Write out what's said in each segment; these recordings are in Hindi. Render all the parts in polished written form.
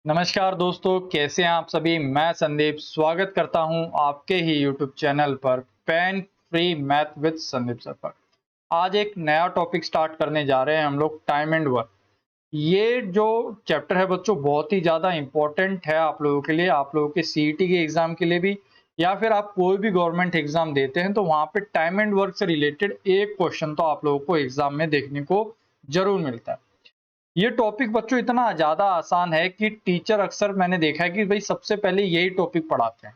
नमस्कार दोस्तों, कैसे हैं आप सभी। मैं संदीप स्वागत करता हूं आपके ही यूट्यूब चैनल पर pain free math with Sandeep sir पर। आज एक नया टॉपिक स्टार्ट करने जा रहे हैं हम लोग, टाइम एंड वर्क। ये जो चैप्टर है बच्चों बहुत ही ज़्यादा इम्पोर्टेंट है आप लोगों के लिए, आप लोगों के सीईटी के एग्जाम के लिए भी, या फिर आप कोई भी गवर्नमेंट एग्जाम देते हैं तो वहाँ पे टाइम एंड वर्क से रिलेटेड एक क्वेश्चन तो आप लोगों को एग्जाम में देखने को जरूर मिलता है। ये टॉपिक बच्चों इतना ज़्यादा आसान है कि टीचर अक्सर मैंने देखा है कि भाई सबसे पहले यही टॉपिक पढ़ाते हैं।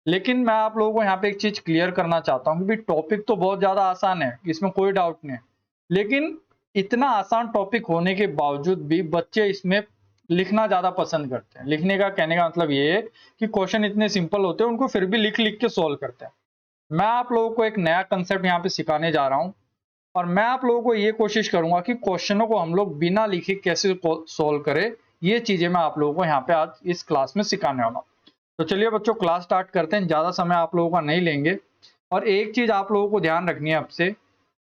लेकिन मैं आप लोगों को यहाँ पे एक चीज़ क्लियर करना चाहता हूँ कि भाई टॉपिक तो बहुत ज़्यादा आसान है, इसमें कोई डाउट नहीं है। लेकिन इतना आसान टॉपिक होने के बावजूद भी बच्चे इसमें लिखना ज़्यादा पसंद करते हैं। लिखने का कहने का मतलब ये है कि क्वेश्चन इतने सिंपल होते हैं, उनको फिर भी लिख लिख के सोल्व करते हैं। मैं आप लोगों को एक नया कंसेप्ट यहाँ पे सिखाने जा रहा हूँ और मैं आप लोगों को ये कोशिश करूंगा कि क्वेश्चनों को हम लोग बिना लिखे कैसे सोल्व करें। ये चीजें मैं आप लोगों को यहाँ पे आज इस क्लास में सिखाने वाला हूँ। तो चलिए बच्चों क्लास स्टार्ट करते हैं, ज्यादा समय आप लोगों का नहीं लेंगे। और एक चीज आप लोगों को ध्यान रखनी है, अब से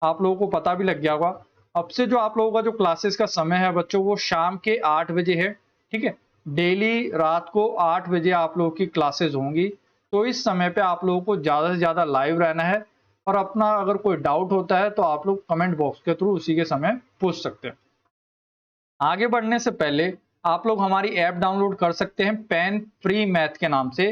आप लोगों को पता भी लग गया होगा, अब से जो आप लोगों का जो क्लासेस का समय है बच्चों वो शाम के 8 बजे है। ठीक है, डेली रात को 8 बजे आप लोगों की क्लासेस होंगी। तो इस समय पे आप लोगों को ज्यादा से ज्यादा लाइव रहना है और अपना अगर कोई डाउट होता है तो आप लोग कमेंट बॉक्स के थ्रू उसी के समय पूछ सकते हैं। आगे बढ़ने से पहले आप लोग हमारी ऐप डाउनलोड कर सकते हैं पेन फ्री मैथ के नाम से।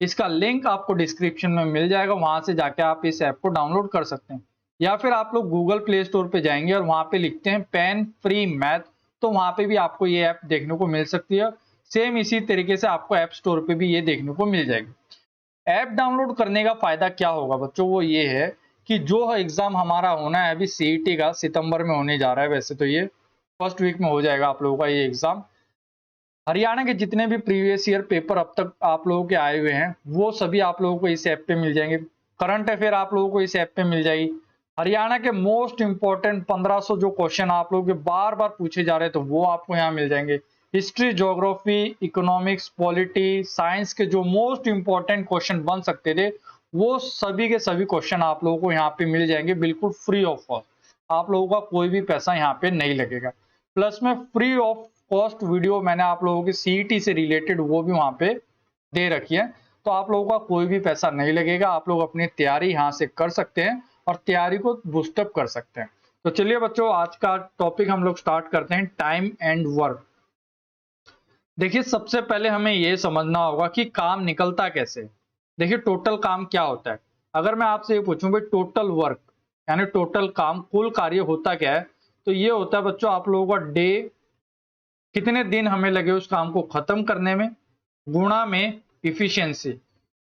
इसका लिंक आपको डिस्क्रिप्शन में मिल जाएगा, वहां से जाके आप इस ऐप को डाउनलोड कर सकते हैं। या फिर आप लोग गूगल प्ले स्टोर पे जाएंगे और वहां पे लिखते हैं पेन फ्री मैथ, तो वहां पे भी आपको ये ऐप देखने को मिल सकती है। सेम इसी तरीके से आपको ऐप स्टोर पे भी ये देखने को मिल जाएगी। ऐप डाउनलोड करने का फायदा क्या होगा बच्चों, वो ये है कि जो एग्जाम हमारा होना है अभी सीईटी का, सितंबर में होने जा रहा है। वैसे तो ये फर्स्ट वीक में हो जाएगा आप लोगों का ये एग्जाम। हरियाणा के जितने भी प्रीवियस ईयर पेपर अब तक आप लोगों के आए हुए हैं वो सभी आप लोगों को इस ऐप पे मिल जाएंगे। करंट अफेयर आप लोगों को इस ऐप पे मिल जाएगी। हरियाणा के मोस्ट इंपॉर्टेंट 1500 जो क्वेश्चन आप लोगों के बार बार पूछे जा रहे हैं तो वो आपको यहाँ मिल जाएंगे। History, geography, economics, polity, science के जो मोस्ट इंपॉर्टेंट क्वेश्चन बन सकते थे वो सभी के सभी क्वेश्चन आप लोगों को यहाँ पे मिल जाएंगे, बिल्कुल फ्री ऑफ कॉस्ट। आप लोगों का कोई भी पैसा यहाँ पे नहीं लगेगा। प्लस में फ्री ऑफ कॉस्ट वीडियो मैंने आप लोगों की सीईटी से रिलेटेड वो भी वहां पे दे रखी है। तो आप लोगों का कोई भी पैसा नहीं लगेगा, आप लोग अपनी तैयारी यहाँ से कर सकते हैं और तैयारी को बूस्टअप कर सकते हैं। तो चलिए बच्चों आज का टॉपिक हम लोग स्टार्ट करते हैं, टाइम एंड वर्क। देखिए सबसे पहले हमें यह समझना होगा कि काम निकलता कैसे। देखिए टोटल काम क्या होता है। अगर मैं आपसे ये पूछूं भाई टोटल वर्क यानी टोटल काम, कुल कार्य होता क्या है, तो ये होता है बच्चों आप लोगों का डे, कितने दिन हमें लगे उस काम को खत्म करने में, गुणा में इफिशियंसी।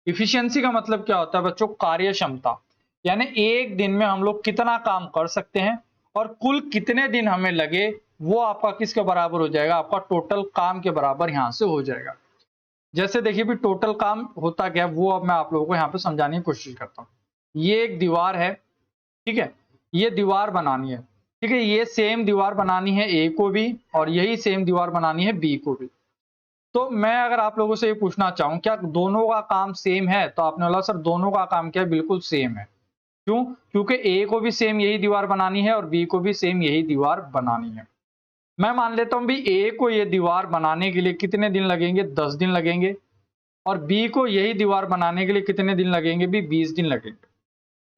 इफिशियंसी का मतलब क्या होता है बच्चों, कार्य क्षमता। यानी एक दिन में हम लोग कितना काम कर सकते हैं और कुल कितने दिन हमें लगे, वो आपका किसके बराबर हो जाएगा, आपका टोटल काम के बराबर यहां से हो जाएगा। जैसे देखिए भी टोटल काम होता क्या है वो अब मैं आप लोगों को यहाँ पे समझाने की कोशिश करता हूँ। ये एक दीवार है, ठीक है, ये दीवार बनानी है। ठीक है, ये सेम दीवार बनानी है ए को भी और यही सेम दीवार बनानी है बी को भी। तो मैं अगर आप लोगों से ये पूछना चाहूं क्या दोनों का काम सेम है, तो आपने बोला सर दोनों का काम क्या है, बिल्कुल सेम है। क्यों? क्योंकि ए को भी सेम यही दीवार बनानी है और बी को भी सेम यही दीवार बनानी है। मैं मान लेता हूं भी ए को ये दीवार बनाने के लिए कितने दिन लगेंगे, 10 दिन लगेंगे। और बी को यही दीवार बनाने के लिए कितने दिन लगेंगे, भी 20 दिन लगेंगे।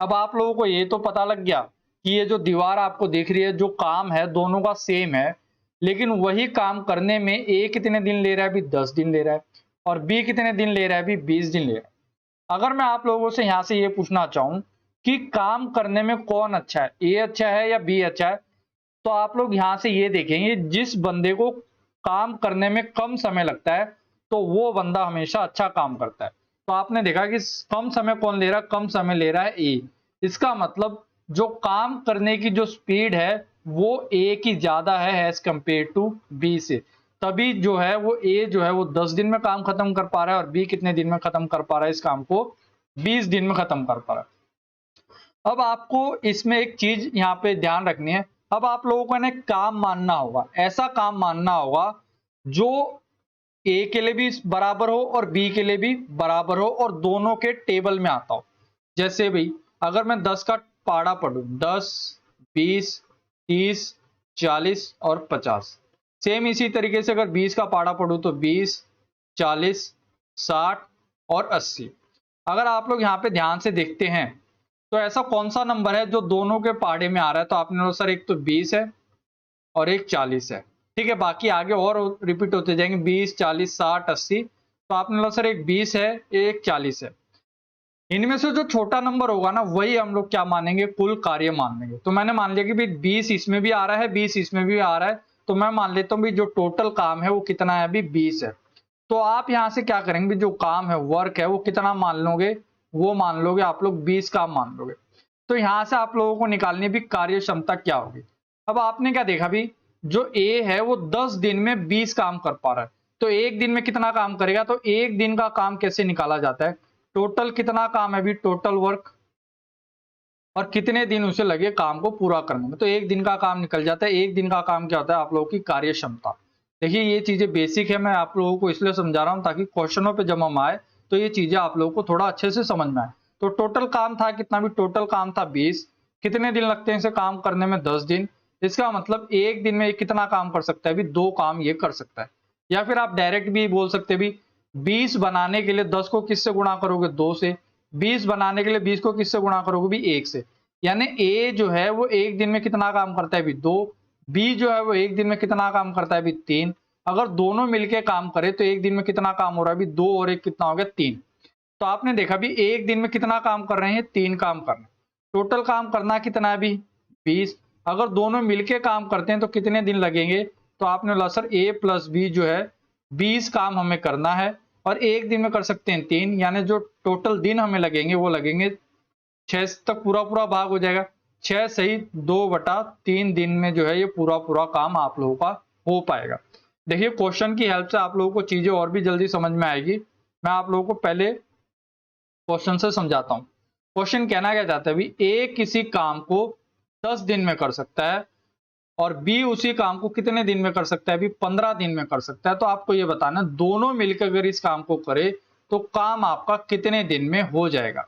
अब आप लोगों को ये तो पता लग गया कि ये जो दीवार आपको दिख रही है, जो काम है दोनों का सेम है। लेकिन वही काम करने में ए कितने दिन ले रहा है, भी 10 दिन ले रहा है। और बी कितने दिन ले रहा है, भी 20 दिन ले रहा है। अगर मैं आप लोगों से यहां से ये पूछना चाहूं कि काम करने में कौन अच्छा है, ए अच्छा है या बी अच्छा है, तो आप लोग यहां से ये देखेंगे जिस बंदे को काम करने में कम समय लगता है तो वो बंदा हमेशा अच्छा काम करता है। तो आपने देखा कि कम समय कौन ले रहा है, कम समय ले रहा है ए। इसका मतलब जो काम करने की जो स्पीड है वो ए की ज्यादा है एज कंपेयर टू बी से। तभी जो है वो ए जो है वो 10 दिन में काम खत्म कर पा रहा है और बी कितने दिन में खत्म कर पा रहा है, इस काम को 20 दिन में खत्म कर पा रहा है। अब आपको इसमें एक चीज यहाँ पे ध्यान रखनी है। अब आप लोगों को ना काम मानना होगा, ऐसा काम मानना होगा जो ए के लिए भी बराबर हो और बी के लिए भी बराबर हो और दोनों के टेबल में आता हो। जैसे भाई अगर मैं 10 का पाड़ा पढ़ूं, 10, 20, 30, 40 और 50, सेम इसी तरीके से अगर 20 का पाड़ा पढ़ूं तो 20, 40, 60 और 80। अगर आप लोग यहाँ पे ध्यान से देखते हैं तो ऐसा कौन सा नंबर है जो दोनों के पाड़े में आ रहा है, तो आपने बोला सर एक तो 20 है और एक 40 है। ठीक है, बाकी आगे और रिपीट होते जाएंगे 20, 40, 60, 80। तो आपने बोला सर एक 20 है, एक 40 है। इनमें से जो छोटा नंबर होगा ना वही हम लोग क्या मानेंगे, कुल कार्य मान लेंगे। तो मैंने मान लिया कि भाई 20 इसमें भी आ रहा है, 20 इसमें भी आ रहा है, तो मैं मान लेता हूँ भी जो टोटल काम है वो कितना है, अभी 20 है। तो आप यहां से क्या करेंगे, जो काम है वर्क है वो कितना मान लोगे, वो मान लोगे आप लोग 20 काम मान लोगे। तो यहां से आप लोगों को निकालनी भी कार्य क्षमता क्या होगी। अब आपने क्या देखा भी, जो ए है वो 10 दिन में 20 काम कर पा रहा है, तो एक दिन में कितना काम करेगा, तो एक दिन का काम कैसे निकाला जाता है, टोटल कितना काम है भी, टोटल वर्क, और कितने दिन उसे लगे काम को पूरा करने में, तो एक दिन का काम निकल जाता है। एक दिन का काम क्या होता है आप लोगों की कार्य क्षमता। देखिए ये चीजें बेसिक है, मैं आप लोगों को इसलिए समझा रहा हूं ताकि क्वेश्चनों पे जब हम आए तो ये चीजें आप लोगों को थोड़ा अच्छे से समझ में आए। तो टोटल काम था कितना भी, टोटल काम था 20। कितने दिन लगते हैं इसे काम करने में, 10 दिन। इसका मतलब एक दिन में ये कितना काम कर सकता है भी, 2 काम ये कर सकता है। या फिर आप डायरेक्ट भी बोल सकते भी, 20 बनाने के लिए 10 को किससे गुणा करोगे, 2 से। 20 बनाने के लिए 20 को किससे गुणा करोगे भी, 1 से। यानी ए जो है वो एक दिन में कितना काम करता है भी, 2। बी जो है वो एक दिन में कितना काम करता है भी, 3। अगर दोनों मिलके काम करे तो एक दिन में कितना काम हो रहा है भी, 2 और 1 कितना हो गया, 3। तो आपने देखा भी एक दिन में कितना काम कर रहे हैं, 3 काम कर रहे हैं। टोटल काम करना कितना है भी, 20। अगर दोनों मिलके काम करते हैं तो कितने दिन लगेंगे, तो आपने बोला सर ए प्लस बी जो है 20 काम हमें करना है, और एक दिन में कर सकते हैं 3, यानी जो टोटल दिन हमें लगेंगे वो लगेंगे 6 तक पूरा पूरा भाग हो जाएगा। 6 सही 2/3 दिन में जो है ये पूरा पूरा काम आप लोगों का हो पाएगा। देखिए क्वेश्चन की हेल्प से आप लोगों को चीजें और भी जल्दी समझ में आएगी। मैं आप लोगों को पहले क्वेश्चन से समझाता हूं। क्वेश्चन कहना क्या चाहता है भी, ए किसी काम को 10 दिन में कर सकता है और बी उसी काम को कितने दिन में कर सकता है भी, 15 दिन में कर सकता है। तो आपको ये बताना दोनों मिलकर अगर इस काम को करे तो काम आपका कितने दिन में हो जाएगा,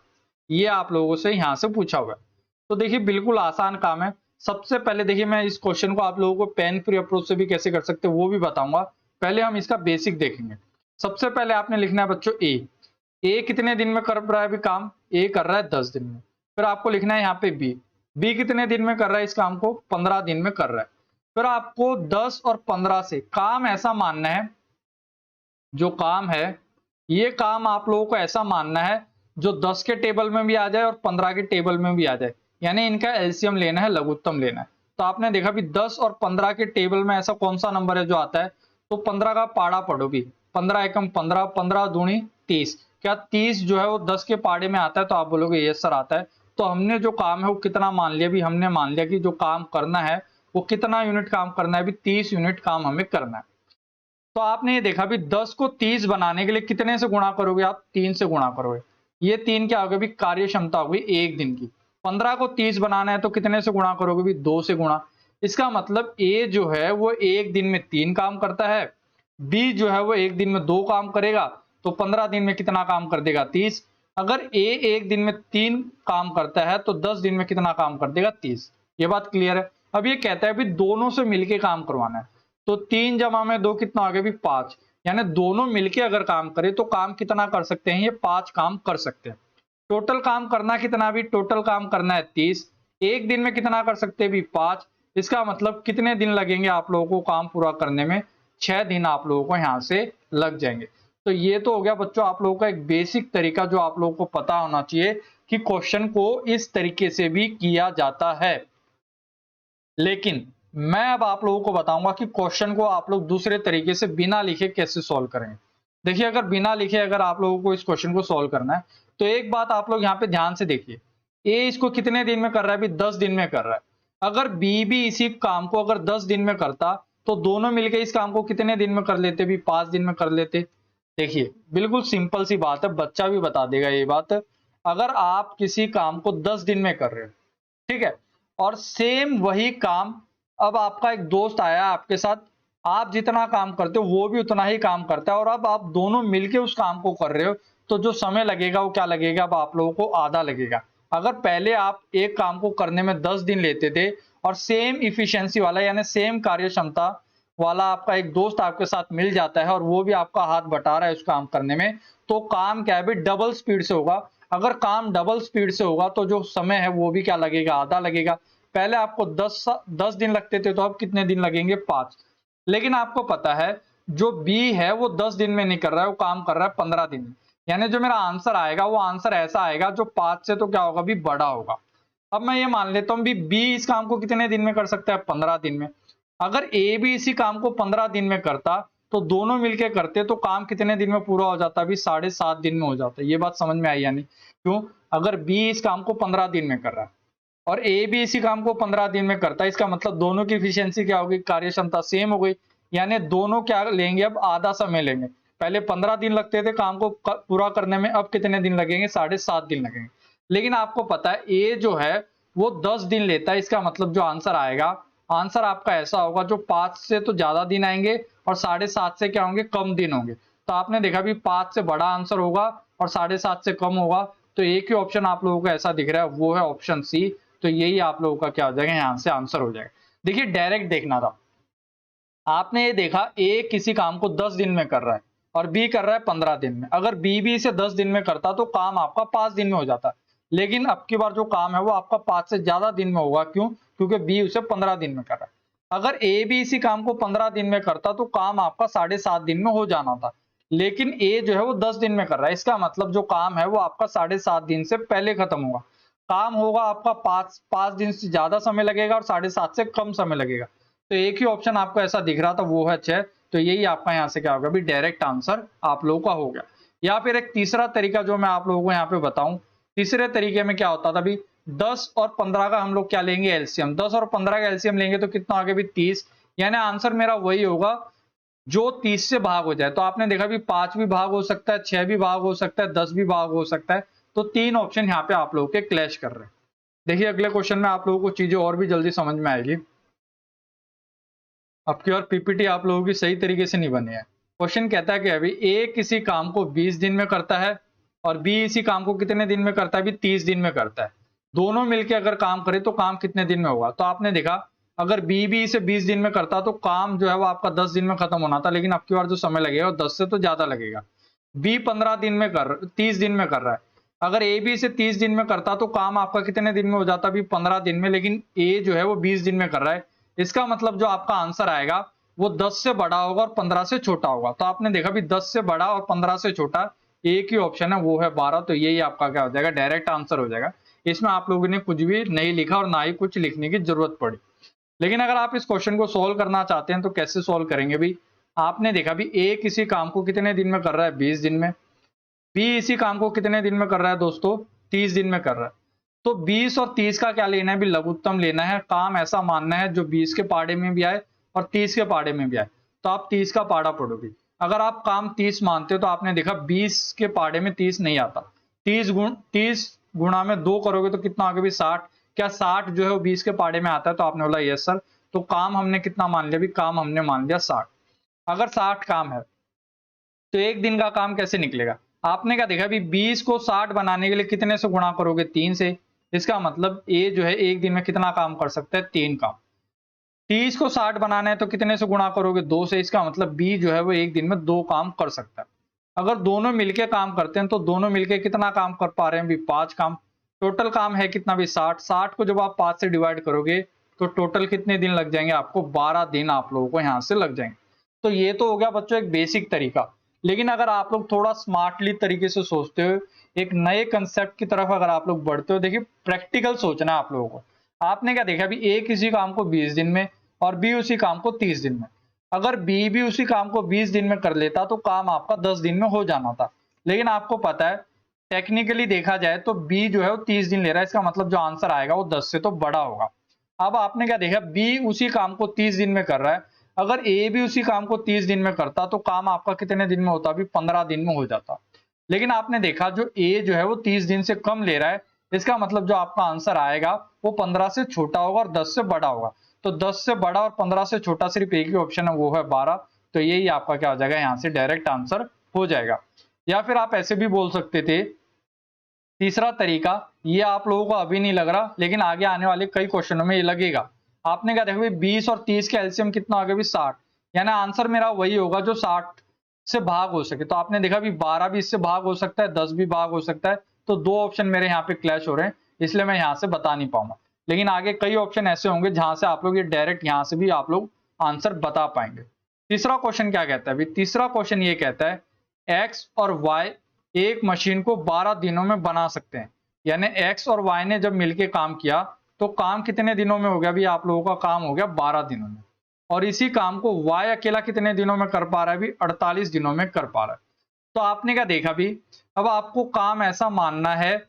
ये आप लोगों से यहां से पूछा हुआ है। तो देखिए बिल्कुल आसान काम है। सबसे पहले देखिए मैं इस क्वेश्चन को आप लोगों को पेन फ्री अप्रोच से भी कैसे कर सकते हैं वो भी बताऊंगा। पहले हम इसका बेसिक देखेंगे। सबसे पहले आपने लिखना है बच्चों ए कितने दिन में कर रहा है भी काम, ए कर रहा है 10 दिन में। फिर आपको लिखना है यहाँ पे बी कितने दिन में कर रहा है इस काम को, 15 दिन में कर रहा है। फिर आपको 10 और 15 से काम ऐसा मानना है, जो काम है ये काम आप लोगों को ऐसा मानना है जो 10 के टेबल में भी आ जाए और 15 के टेबल में भी आ जाए, यानी इनका एलसीएम लेना है, लघुत्तम लेना है। तो आपने देखा भी 10 और 15 के टेबल में ऐसा कौन सा नंबर है जो आता है, तो 15 का पाड़ा पढ़ो भी, 15 एकम 15, 15 दूनी 30। क्या 30 जो है वो 10 के पाड़े में आता है, तो आप बोलोगे यस सर आता है। तो हमने जो काम है वो कितना मान लिया भी, हमने मान लिया कि जो काम करना है वो कितना यूनिट काम करना है भी, 30 यूनिट काम हमें करना है। तो आपने ये देखा भी 10 को 30 बनाने के लिए कितने से गुणा करोगे आप, 3 से गुणा करोगे। ये 3 क्या होगा भी, कार्य क्षमता होगी एक दिन की। 15 को 30 बनाना है तो कितने से गुणा करोगे भी, 2 से गुणा। इसका मतलब ए जो है वो एक दिन में 3 काम करता है, बी जो है वो एक दिन में 2 काम करेगा, तो 15 दिन में कितना काम कर देगा, 30। अगर ए एक दिन में 3 काम करता है तो 10 दिन में कितना काम कर देगा, 30। ये बात क्लियर है। अब ये कहता है भी दोनों से मिलके काम करवाना है, तो 3 जमा में 2 कितना आ गया भी, 5। यानी दोनों मिलके अगर काम करे तो काम कितना कर सकते हैं, ये 5 काम कर सकते हैं। टोटल काम करना कितना भी, टोटल काम करना है 30। एक दिन में कितना कर सकते हैं भी, 5। इसका मतलब कितने दिन लगेंगे आप लोगों को काम पूरा करने में, 6 दिन आप लोगों को यहां से लग जाएंगे। तो ये तो हो गया बच्चों आप लोगों का एक बेसिक तरीका जो आप लोगों को पता होना चाहिए कि क्वेश्चन को इस तरीके से भी किया जाता है। लेकिन मैं अब आप लोगों को बताऊंगा कि क्वेश्चन को आप लोग दूसरे तरीके से बिना लिखे कैसे सॉल्व करेंगे। देखिए अगर बिना लिखे अगर आप लोगों को इस क्वेश्चन को सॉल्व करना है तो एक बात आप लोग यहाँ पे ध्यान से देखिए, ए इसको कितने दिन में कर रहा है भी, 10 दिन में कर रहा है। अगर बी भी इसी काम को अगर 10 दिन में करता तो दोनों मिलकर इस काम को कितने दिन में कर लेते भी, 5 दिन में कर लेते। देखिए बिल्कुल सिंपल सी बात है, बच्चा भी बता देगा ये बात। अगर आप किसी काम को 10 दिन में कर रहे हो, ठीक है, और सेम वही काम अब आपका एक दोस्त आया आपके साथ, आप जितना काम करते हो वो भी उतना ही काम करता है, और अब आप दोनों मिलके उस काम को कर रहे हो, तो जो समय लगेगा वो क्या लगेगा, अब आप लोगों को आधा लगेगा। अगर पहले आप एक काम को करने में 10 दिन लेते थे और सेम इफिशियंसी वाला यानी सेम कार्य क्षमता वाला आपका एक दोस्त आपके साथ मिल जाता है और वो भी आपका हाथ बटा रहा है उस काम करने में, तो काम क्या है भाई डबल स्पीड से होगा। अगर काम डबल स्पीड से होगा तो जो समय है वो भी क्या लगेगा, आधा लगेगा। पहले आपको 10 दिन लगते थे, तो अब कितने दिन लगेंगे, 5। लेकिन आपको पता है जो बी है वो 10 दिन में नहीं कर रहा है, वो काम कर रहा है 15 दिन में। यानी जो मेरा आंसर आएगा वो आंसर ऐसा आएगा जो 5 से तो क्या होगा भी बड़ा होगा। अब मैं ये मान लेता हूँ भी बी इस काम को कितने दिन में कर सकता है, 15 दिन में। अगर ए भी इसी काम को 15 दिन में करता तो दोनों मिलके करते तो काम कितने दिन में पूरा हो जाता, भी 7.5 दिन में हो जाता। ये बात समझ में आई यानी क्यों? अगर बी इस काम को 15 दिन में कर रहा है और ए भी इसी काम को 15 दिन में करता है, इसका मतलब दोनों की एफिशिएंसी क्या होगी, कार्य क्षमता सेम हो गई। यानी दोनों क्या लेंगे, अब आधा समय लेंगे। पहले 15 दिन लगते थे काम को पूरा करने में, अब कितने दिन लगेंगे, 7.5 दिन लगेंगे। लेकिन आपको पता है ए जो है वो 10 दिन लेता है, इसका मतलब जो आंसर आएगा, आंसर आपका ऐसा होगा जो 5 से तो ज्यादा दिन आएंगे और 7.5 से क्या होंगे, कम दिन होंगे। तो आपने देखा भी 5 से बड़ा आंसर होगा और 7.5 से कम होगा। तो एक ही ऑप्शन आप लोगों को ऐसा दिख रहा है, वो है ऑप्शन सी। तो यही आप लोगों का क्या हो जाएगा, यहाँ से आंसर हो जाएगा। देखिए डायरेक्ट देखना था, आपने ये देखा ए किसी काम को 10 दिन में कर रहा है और बी कर रहा है 15 दिन में। अगर बी भी इसे 10 दिन में करता तो काम आपका 5 दिन में हो जाता। लेकिन अब की बार जो काम है वो आपका 5 से ज्यादा दिन में होगा। क्यों? क्योंकि बी उसे 15 दिन में कर रहा है। अगर ए भी इसी काम को 15 दिन में करता तो काम आपका 7.5 दिन में हो जाना था। लेकिन ए जो है वो 10 दिन में कर रहा है, इसका मतलब जो काम है वो आपका 7.5 दिन से पहले खत्म होगा। काम होगा आपका 5 दिन से ज्यादा समय लगेगा और 7.5 से कम समय लगेगा। तो एक ही ऑप्शन आपको ऐसा दिख रहा था, वो है 6। तो यही आपका यहाँ से क्या होगा भी डायरेक्ट आंसर आप लोगों का हो गया। या फिर एक तीसरा तरीका जो मैं आप लोगों को यहाँ पे बताऊं, तीसरे तरीके में क्या होता था भी 10 और 15 का हम लोग क्या लेंगे, एलसीएम। 10 और 15 का एलसीएम लेंगे तो कितना आगे भी 30। यानी आंसर मेरा वही होगा जो 30 से भाग हो जाए। तो आपने देखा भी 5 भी भाग हो सकता है, 6 भी भाग हो सकता है, 10 भी भाग हो सकता है। तो 3 ऑप्शन यहाँ पे आप लोगों के क्लैश कर रहे हैं। देखिए अगले क्वेश्चन में आप लोगों को चीजें और भी जल्दी समझ में आएगी। अब की और पीपीटी आप लोगों की सही तरीके से नहीं बनी है। क्वेश्चन कहता है कि अभी ए किसी काम को 20 दिन में करता है और बी इसी काम को कितने दिन में करता है, भी 30 दिन में करता है। दोनों मिलकर अगर काम करे तो काम कितने दिन में होगा। तो आपने देखा अगर बी भी इसे 20 दिन में करता तो काम जो है वो आपका 10 दिन में खत्म होना था। लेकिन अब की बार जो समय लगेगा वो 10 से तो ज्यादा लगेगा। बी 15 दिन में 30 दिन में कर रहा है। अगर ए भी इसे 30 दिन में करता तो काम आपका कितने दिन में हो जाता, भी 15 दिन में। लेकिन ए जो है वो 20 दिन में कर रहा है, इसका मतलब जो आपका आंसर आएगा वो 10 से बड़ा होगा और 15 से छोटा होगा। तो आपने देखा भी 10 से बड़ा और 15 से छोटा, एक ही ऑप्शन है वो है 12। तो यही आपका क्या हो जाएगा, डायरेक्ट आंसर हो जाएगा। इसमें आप लोगों ने कुछ भी नहीं लिखा और ना ही कुछ लिखने की जरूरत पड़ी। लेकिन अगर आप इस क्वेश्चन को सोल्व करना चाहते हैं तो कैसे सोल्व करेंगे भी, आपने देखा भी ए किसी काम को कितने दिन में कर रहा है, 20 दिन में। बी इसी काम को कितने दिन में कर रहा है दोस्तों, 30 दिन में कर रहा है। तो 20 और 30 का क्या लेना है भी, लघुत्तम लेना है। काम ऐसा मानना है जो 20 के पाड़े में भी आए और 30 के पाड़े में भी आए। तो आप 30 का पाड़ा पढ़ोगे। अगर आप काम 30 मानते हो तो आपने देखा 20 के पाड़े में 30 नहीं आता। 30 गुणा में 2 करोगे तो कितना आगे भी 60। क्या 60 जो है वो 20 के पाड़े में आता है? तो आपने बोला यस सर। तो काम हमने कितना मान लिया भी, काम हमने मान लिया 60। अगर 60 काम है तो एक दिन का काम कैसे निकलेगा? आपने क्या देखा भी 20 को 60 बनाने के लिए कितने से गुणा करोगे, 3 से। इसका मतलब ए जो है एक दिन में कितना काम कर सकता है, 3 काम। 30 को 60 बनाना है तो कितने से गुणा करोगे, 2 से। इसका मतलब बी जो है वो एक दिन में 2 काम कर सकता है। अगर दोनों मिलके काम करते हैं तो दोनों मिलके कितना काम कर पा रहे हैं भी, 5 काम। टोटल काम है कितना भी 60। 60 को जब आप 5 से डिवाइड करोगे तो टोटल कितने दिन लग जाएंगे आपको, 12 दिन आप लोगों को यहां से लग जाएंगे। तो ये तो हो गया बच्चों एक बेसिक तरीका। लेकिन अगर आप लोग थोड़ा स्मार्टली तरीके से सोचते हो, एक नए कंसेप्ट की तरफ अगर आप लोग बढ़ते हो, देखिए प्रैक्टिकल सोचना है आप लोगों को। आपने क्या देखा भी ए किसी काम को 20 दिन में और बी उसी काम को 30 दिन में। अगर बी भी उसी काम को 20 दिन में कर लेता तो काम आपका 10 दिन में हो जाना था। लेकिन आपको पता है टेक्निकली देखा जाए तो बी जो है वो 30 दिन ले रहा है, इसका मतलब जो आंसर आएगा वो 10 से तो बड़ा होगा। अब आपने क्या देखा, बी उसी काम को 30 दिन में कर रहा है। अगर ए भी उसी काम को 30 दिन में करता तो काम आपका कितने दिन में होता, भी 15 दिन में हो जाता। लेकिन आपने देखा जो ए जो है वो 30 दिन से कम ले रहा है, इसका मतलब जो आपका आंसर आएगा वो 15 से छोटा होगा और 10 से बड़ा होगा। तो 10 से बड़ा और 15 से छोटा सिर्फ एक ही ऑप्शन है, वो है 12। तो यही आपका क्या हो जाएगा, यहाँ से डायरेक्ट आंसर हो जाएगा। या फिर आप ऐसे भी बोल सकते थे, तीसरा तरीका, ये आप लोगों को अभी नहीं लग रहा लेकिन आगे आने वाले कई क्वेश्चनों में ये लगेगा। आपने क्या देखा 20 और 30 का एलसीएम कितना आ गया भी, 60। यानी आंसर मेरा वही होगा जो 60 से भाग हो सके। तो आपने देखा भी 12 भी इससे भाग हो सकता है, 10 भी भाग हो सकता है। तो दो ऑप्शन मेरे यहाँ पे क्लैश हो रहे हैं, इसलिए मैं यहाँ से बता नहीं पाऊंगा। लेकिन आगे कई ऑप्शन ऐसे होंगे जहां से आप लोग ये डायरेक्ट यहाँ से भी आप लोग आंसर बता पाएंगे। तीसरा क्वेश्चन क्या कहता है? तीसरा क्वेश्चन ये कहता है एक्स और वाई एक मशीन को 12 दिनों में बना सकते हैं। यानी एक्स और वाई ने जब मिलकर काम किया तो काम कितने दिनों में हो गया? भी आप लोगों का काम हो गया 12 दिनों में। और इसी काम को वाई अकेला कितने दिनों में कर पा रहा है? भी 48 दिनों में कर पा रहा है। तो आपने क्या देखा भी, अब आपको काम ऐसा मानना है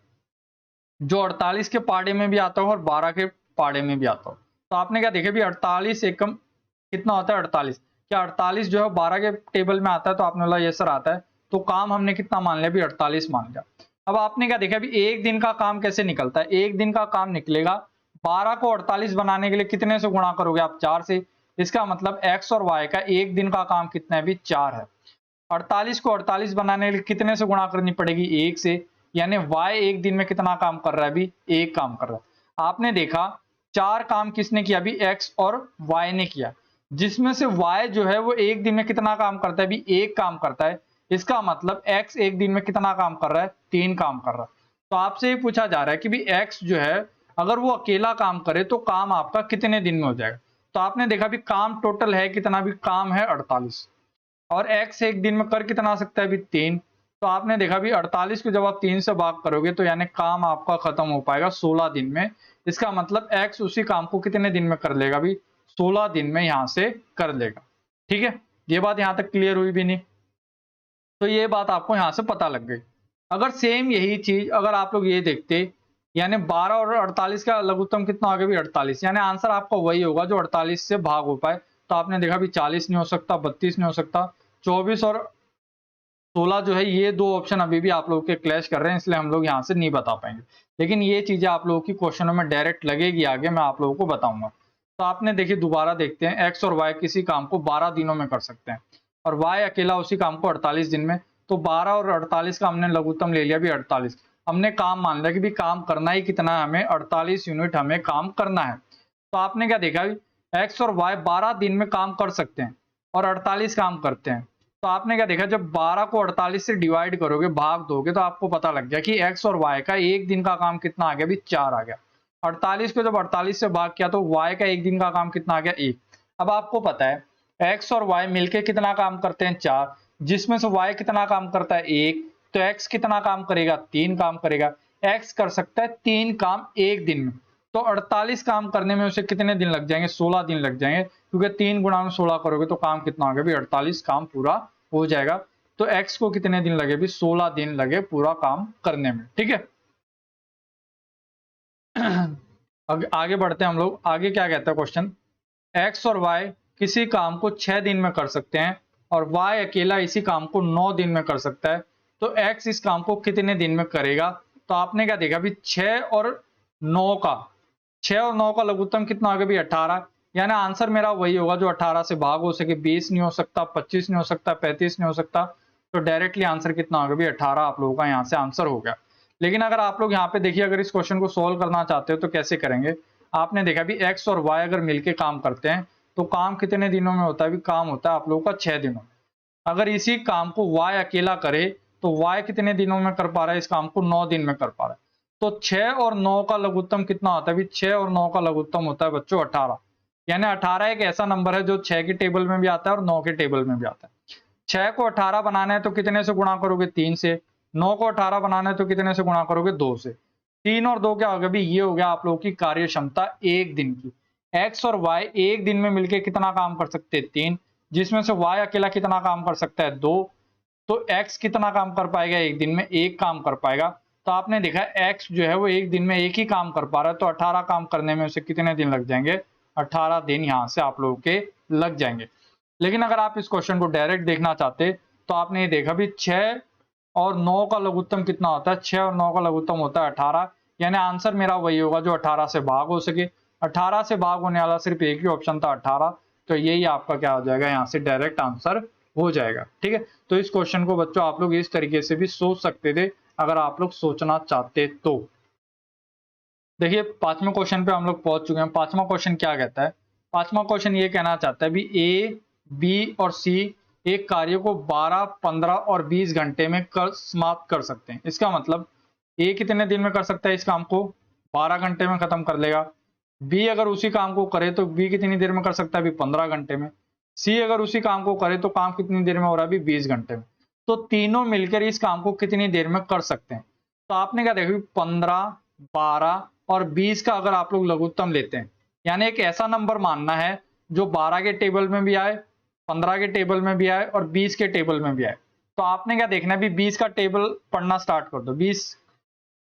जो 48 के पाड़े में भी आता हो और 12 के पाड़े में भी आता हो। तो आपने क्या देखा भी 48 एकम कितना होता है? 48। क्या 48 जो है 12 के टेबल में आता है? तो आपने बोला ये सर आता है। तो काम हमने कितना मान लिया? भी 48 मान लिया। अब आपने क्या देखा भी एक दिन का काम कैसे निकलता है? एक दिन का काम निकलेगा 12 को 48 बनाने के लिए कितने से गुणा करोगे आप? 4 से। इसका मतलब एक्स और वाई का एक दिन का काम कितना है? भी 4 है। 48 को 48 बनाने के लिए कितने से गुणा करनी पड़ेगी? 1 से। यानी y एक दिन में कितना काम कर रहा है? भी एक काम कर रहा है। आपने देखा 4 काम किसने किया? भी x और y ने किया, जिसमें से y जो है वो एक दिन में कितना काम करता है? भी एक काम करता है। इसका मतलब x एक दिन में कितना काम कर रहा है? 3 काम कर रहा है। तो आपसे ये पूछा जा रहा है कि भी x जो है अगर वो अकेला काम करे तो काम आपका कितने दिन में हो जाएगा? तो आपने देखा भी काम टोटल है कितना? भी काम है 48 और x एक दिन में कर कितना सकता है? भी 3। तो आपने देखा भी 48 को जब आप 3 से भाग करोगे तो यानी काम आपका खत्म हो पाएगा 16 दिन में। इसका मतलब x उसी काम को कितने दिन में कर लेगा? भी 16 दिन में यहां से कर लेगा। ठीक है, ये बात यहां तक क्लियर हुई भी नहीं? तो ये बात आपको यहां से पता लग गई। अगर सेम यही चीज अगर आप लोग ये देखते, यानी 12 और 48 का लघुत्तम कितना हो गया? भी 48। यानी आंसर आपका वही होगा जो 48 से भाग हो पाए। तो आपने देखा भी 40 नहीं हो सकता, 32 नहीं हो सकता, 24 और 16 जो है ये दो ऑप्शन अभी भी आप लोगों के क्लैश कर रहे हैं, इसलिए हम लोग यहाँ से नहीं बता पाएंगे। लेकिन ये चीजें आप लोगों की क्वेश्चनों में डायरेक्ट लगेगी, आगे मैं आप लोगों को बताऊंगा। तो आपने देखिए दोबारा देखते हैं, एक्स और वाई किसी काम को 12 दिनों में कर सकते हैं और वाई अकेला उसी काम को 48 दिन में। तो 12 और 48 का हमने लघुत्तम ले लिया भी 48। हमने काम मान लिया कि भी काम करना ही कितना है हमें? 48 यूनिट हमें काम करना है। तो आपने क्या देखा, एक्स और वाई 12 दिन में काम कर सकते हैं और 48 काम करते हैं। तो आपने क्या देखा, जब 12 को 48 से डिवाइड करोगे, भाग दोगे, तो आपको पता लग गया कि x और y का एक दिन का काम कितना आ गया? भी 4 आ गया। 48 को जब 48 से भाग किया तो y का एक दिन का काम कितना आ गया? 1। अब आपको पता है x और y मिलके कितना काम करते हैं? 4, जिसमें से y कितना काम करता है? 1। तो x कितना काम करेगा? 3 काम करेगा। x कर सकता है 3 काम एक दिन में। तो 48 काम करने में उसे कितने दिन लग जाएंगे? 16 दिन लग जाएंगे, क्योंकि 3 गुणा में 16 करोगे तो काम कितना आ गया? भी 48 काम पूरा हो जाएगा। तो x को कितने दिन लगे? भी 16 दिन लगे पूरा काम करने में। ठीक है, आगे बढ़ते हैं हम लोग। आगे क्या कहता है क्वेश्चन, x और y किसी काम को 6 दिन में कर सकते हैं और y अकेला इसी काम को 9 दिन में कर सकता है। तो x इस काम को कितने दिन में करेगा? तो आपने क्या देखा भी 6 और 9 का 6 और 9 का लघुत्तम कितना आ गया? भी 18। यानी आंसर मेरा वही होगा जो 18 से भाग हो सके। 20 नहीं हो सकता, 25 नहीं हो सकता, 35 नहीं हो सकता। तो डायरेक्टली आंसर कितना होगा? भी 18 आप लोगों का यहाँ से आंसर हो गया। लेकिन अगर आप लोग यहाँ पे देखिए, अगर इस क्वेश्चन को सोल्व करना चाहते हो तो कैसे करेंगे? आपने देखा भी एक्स और वाई अगर मिलके काम करते हैं तो काम कितने दिनों में होता है? भी काम होता है आप लोगों का 6 दिनों में। अगर इसी काम को वाई अकेला करे तो वाई कितने दिनों में कर पा रहा है? इस काम को 9 दिन में कर पा रहा है। तो 6 और 9 का लघुत्तम कितना होता है? भी 6 और 9 का लघुत्तम होता है बच्चों 18। यानी 18 एक ऐसा नंबर है जो 6 के टेबल में भी आता है और 9 के टेबल में भी आता है। 6 को 18 बनाना है तो कितने से गुणा करोगे? 3 से। 9 को 18 बनाना है तो कितने से गुणा करोगे? 2 से। 3 और 2 क्या हो गया? भी ये हो गया आप लोगों की कार्य क्षमता एक दिन की। एक्स और वाई एक दिन में मिलकर कितना काम कर सकते हैं? 3, जिसमें से वाई अकेला कितना काम कर सकता है? 2। तो x कितना काम कर पाएगा? एक दिन में एक काम कर पाएगा। तो आपने देखा x जो है वो एक दिन में एक ही काम कर पा रहा है, तो 18 काम करने में उसे कितने दिन लग जाएंगे? 18 दिन यहाँ से आप लोगों के लग जाएंगे। लेकिन अगर आप इस क्वेश्चन को डायरेक्ट देखना चाहते तो आपने ये देखा भी 6 और 9 का लघुत्तम कितना होता है? 6 और 9 का लघुत्तम होता है 18। यानी आंसर मेरा वही होगा जो 18 से भाग हो सके। 18 से भाग होने वाला सिर्फ एक ही ऑप्शन था 18। तो यही आपका क्या हो जाएगा? यहाँ से डायरेक्ट आंसर हो जाएगा। ठीक है, तो इस क्वेश्चन को बच्चों आप लोग इस तरीके से भी सोच सकते थे अगर आप लोग सोचना चाहते तो। देखिए 5वें क्वेश्चन पे हम लोग पहुंच चुके हैं। 5वां क्वेश्चन क्या कहता है? 5वां क्वेश्चन ये कहना चाहता है भी ए बी और सी एक कार्य को 12, 15 और 20 घंटे में समाप्त कर सकते हैं। इसका मतलब ए कितने दिन में कर सकता है इस काम को? 12 घंटे में खत्म कर लेगा। बी अगर उसी काम को करे तो बी कितनी देर में कर सकता है? अभी 15 घंटे में। सी अगर उसी काम को करे तो काम कितनी देर में हो रहा है? अभी 20 घंटे में। तो तीनों मिलकर इस काम को कितनी देर में कर सकते हैं? तो आपने क्या देखा, 15, 12 और 20 का अगर आप लोग लघुत्तम लेते हैं, यानी एक ऐसा नंबर मानना है जो 12 के टेबल में भी आए, 15 के टेबल में भी आए और 20 के टेबल में भी आए। तो आपने क्या देखना है, अभी 20 का टेबल पढ़ना स्टार्ट कर दो।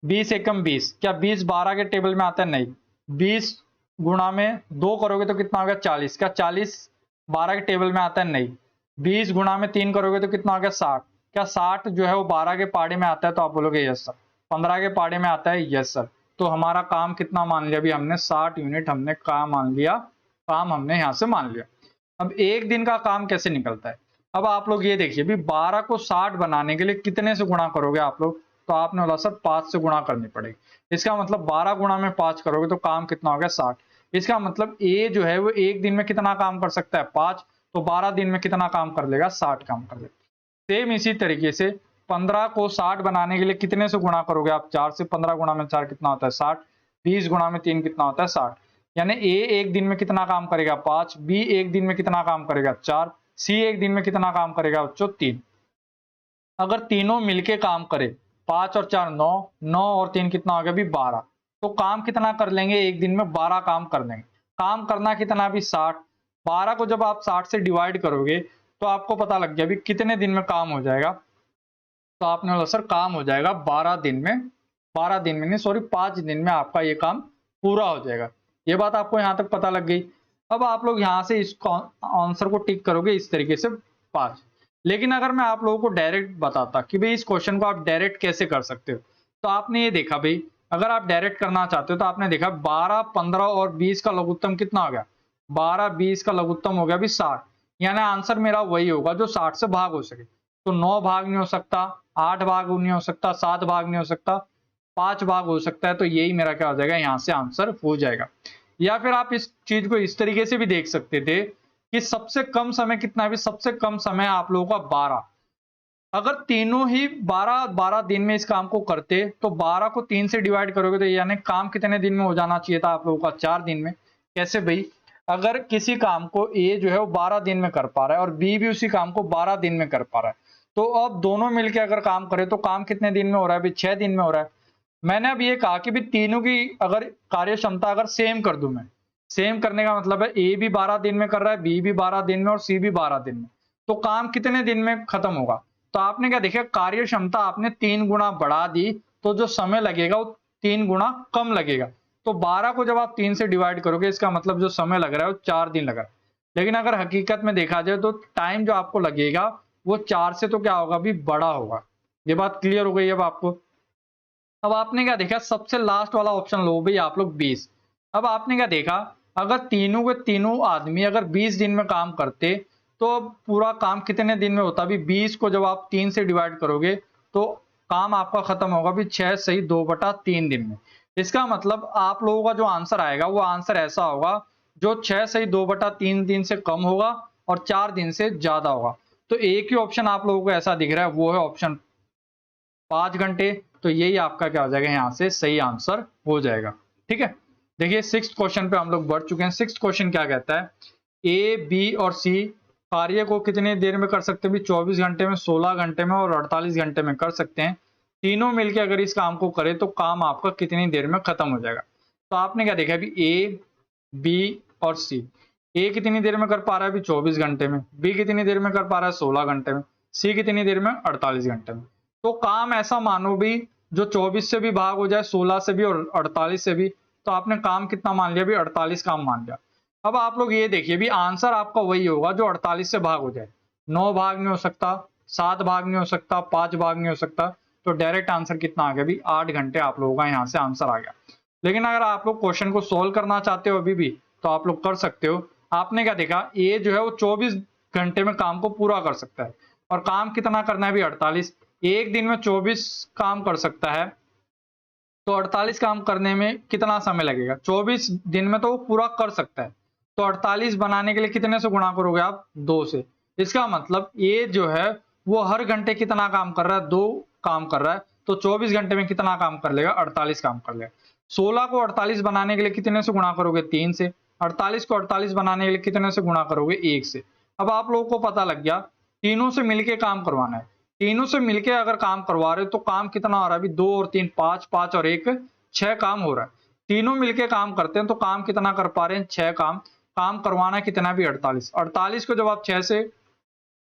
20 एकम 20, क्या 20 12 के टेबल में आता है? नहीं। 20 गुणा में 2 करोगे तो कितना हो गया? 40। क्या 40 12 के टेबल में आता है? नहीं। 20 गुणा में 3 करोगे तो कितना हो गया? 60। क्या 60 जो है वो 12 के पाड़े में आता है? तो आप बोलोगे यस सर। 15 के पाड़े में आता है? Yes sir. तो हमारा काम कितना मान लिया? अभी हमने 60 यूनिट हमने काम मान लिया, काम हमने यहां से मान लिया। अब एक दिन का काम कैसे निकलता है? अब आप लोग ये देखिए, अभी 12 को 60 बनाने के लिए कितने से गुणा करोगे आप लोग? तो आपने बोला सर 5 से गुणा करनी पड़ेगी। इसका मतलब 12 गुणा में 5 करोगे तो काम कितना हो गया? 60। इसका मतलब ए जो है वो एक दिन में कितना काम कर सकता है? 5। तो 12 दिन में कितना काम कर लेगा? 60 काम कर लेगा। सेम इसी तरीके से 15 को 60 बनाने के लिए कितने से गुणा करोगे आप? 4 से। 15 गुणा में 4 कितना होता है? 60। 20 गुणा में 3 कितना होता है? 60। यानी ए एक दिन में कितना काम करेगा? 5। बी एक दिन में कितना काम करेगा? 4। सी एक दिन में कितना काम करेगा बच्चों? 3। अगर तीनों मिलके काम करे, 5 और 4 9, 9 और 3 कितना हो गया? अभी 12। तो काम कितना कर लेंगे एक दिन में? 12 काम कर लेंगे। काम करना कितना? अभी 60। 12 को जब आप 60 से डिवाइड करोगे तो आपको पता लग गया अभी कितने दिन में काम हो जाएगा। तो आपने बोला सर काम हो जाएगा 12 दिन में, 12 दिन में नहीं सॉरी 5 दिन में आपका ये काम पूरा हो जाएगा। ये बात आपको यहां तक पता लग गई। अब आप लोग यहां से इस आंसर को टिक करोगे इस तरीके से 5। लेकिन अगर मैं आप लोगों को डायरेक्ट बताता कि भाई इस क्वेश्चन को आप डायरेक्ट कैसे कर सकते हो, तो आपने ये देखा भाई, अगर आप डायरेक्ट करना चाहते हो तो आपने देखा 12, 15 और 20 का लघुत्तम कितना हो गया? 12, 20 का लघुत्तम हो गया अभी 60। यानी आंसर मेरा वही होगा जो 60 से भाग हो सके। तो 9 भाग नहीं हो सकता, 8 भाग नहीं हो सकता, 7 भाग नहीं हो सकता, 5 भाग हो सकता है। तो यही मेरा क्या हो जाएगा? यहां से आंसर हो जाएगा। या फिर आप इस चीज को इस तरीके से भी देख सकते थे कि सबसे कम समय कितना है? भी सबसे कम समय आप लोगों का 12। अगर तीनों ही 12 दिन में इस काम को करते तो 12 को 3 से डिवाइड करोगे तो यानी काम कितने दिन में हो जाना चाहिए था आप लोगों का? 4 दिन में। कैसे भाई? अगर किसी काम को ए जो है वो 12 दिन में कर पा रहा है और बी भी उसी काम को 12 दिन में कर पा रहा है, तो अब दोनों मिलकर अगर काम करें तो काम कितने दिन में हो रहा है? अभी 6 दिन में हो रहा है। मैंने अब ये कहा कि भी तीनों की अगर कार्य क्षमता अगर सेम कर दूं मैं, सेम करने का मतलब है ए भी 12 दिन में कर रहा है, बी भी 12 दिन में और सी भी 12 दिन में, तो काम कितने दिन में खत्म होगा? तो आपने क्या देखा, कार्य क्षमता आपने 3 गुना बढ़ा दी तो जो समय लगेगा वो 3 गुना कम लगेगा। तो 12 को जब आप 3 से डिवाइड करोगे इसका मतलब जो समय लग रहा है वो 4 दिन लग रहा है। लेकिन अगर हकीकत में देखा जाए तो टाइम जो आपको लगेगा वो 4 से तो क्या होगा? भी बड़ा होगा। ये बात क्लियर हो गई अब आपको? अब आपने क्या देखा, सबसे लास्ट वाला ऑप्शन लो भाई आप लोग 20। अब आपने क्या देखा, अगर तीनों के तीनों आदमी अगर 20 दिन में काम करते तो पूरा काम कितने दिन में होता? अभी 20 को जब आप 3 से डिवाइड करोगे तो काम आपका खत्म होगा भी 6 सही 2/3 दिन में। इसका मतलब आप लोगों का जो आंसर आएगा वो आंसर ऐसा होगा जो 6 सही 2/3 दिन से कम होगा और 4 दिन से ज्यादा होगा। तो एक ही ऑप्शन आप लोगों को ऐसा दिख रहा है, वो है ऑप्शन 5 घंटे। तो यही आपका क्या हो जाएगा? यहां से सही आंसर हो जाएगा। ठीक है, देखिए 6th क्वेश्चन पे हम लोग बढ़ चुके हैं। 6th क्वेश्चन क्या कहता है? ए, बी और सी कार्य को कितनी देर में कर सकते हैं? भी 24 घंटे में, 16 घंटे में और 48 घंटे में कर सकते हैं। तीनों मिलकर अगर इस काम को करें तो काम आपका कितनी देर में खत्म हो जाएगा? तो आपने क्या देखा, अभी ए, बी और सी। ए कितनी देर में कर पा रहा है? अभी 24 घंटे में। बी कितनी देर में कर पा रहा है? 16 घंटे में। सी कितनी देर में? 48 घंटे में। तो काम ऐसा मानो भी जो 24 से भी भाग हो जाए, 16 से भी और 48 से भी। तो आपने काम कितना मान लिया? भी 48 काम मान लिया। अब आप लोग ये देखिए, भी आंसर आपका वही होगा जो 48 से भाग हो जाए। 9 भाग नहीं हो सकता, 7 भाग नहीं हो सकता, 5 भाग नहीं हो सकता। तो डायरेक्ट आंसर कितना आ गया? भी 8 घंटे आप लोगों का यहाँ से आंसर आ गया। लेकिन अगर आप लोग क्वेश्चन को सोल्व करना चाहते हो अभी भी तो आप लोग कर सकते हो। आपने क्या देखा, ए जो है वो 24 घंटे में काम को पूरा कर सकता है और काम कितना करना है? भी 48। एक दिन में 24 काम कर सकता है तो 48 काम करने में कितना समय लगेगा? 24 दिन में तो वो पूरा कर सकता है। तो 48 बनाने के लिए कितने से गुणा करोगे आप? 2 से। इसका मतलब ये जो है वो हर घंटे कितना काम कर रहा है? 2 काम कर रहा है। तो 24 घंटे में कितना काम कर लेगा? 48 काम कर लेगा। 16 को 48 बनाने के लिए कितने से गुणा करोगे? 3 से। 48 को 48 बनाने के लिए कितने से गुणा करोगे? 1 से। अब आप लोगों को पता लग गया, तीनों से मिलके काम करवाना है। तीनों से मिलके अगर काम करवा रहे हो तो काम कितना हो रहा है? अभी 2 और 3 5, 5 और 1 6 काम हो रहा है। तीनों मिलके काम करते हैं तो काम कितना कर पा रहे हैं? 6 काम। काम करवाना कितना भी? 48। 48 को जब आप 6 से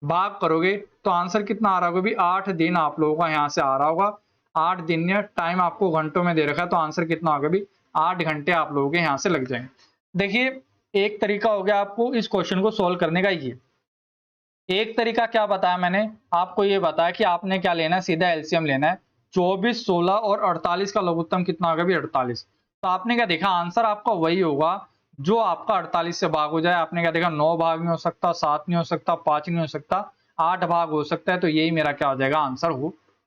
भाग करोगे तो आंसर कितना आ रहा होगा? भी 8 दिन आप लोगों का यहाँ से आ रहा होगा। 8 दिन या टाइम आपको घंटों में दे रखा है तो आंसर कितना होगा? भी 8 घंटे आप लोगों के यहाँ से लग जाएंगे। देखिए, एक तरीका हो गया आपको इस क्वेश्चन को सोल्व करने का। ये एक तरीका क्या बताया मैंने आपको? ये बताया कि आपने क्या लेना है, सीधा एलसीएम लेना है। 24, 16 और 48 का लघुत्तम कितना होगा? भी 48। तो आपने क्या देखा? आंसर आपका वही होगा जो आपका 48 से भाग हो जाए। आपने क्या देखा? 9 भाग नहीं हो सकता, 7 नहीं हो सकता, 5 नहीं हो सकता, 8 भाग हो सकता है। तो यही मेरा क्या हो जाएगा? आंसर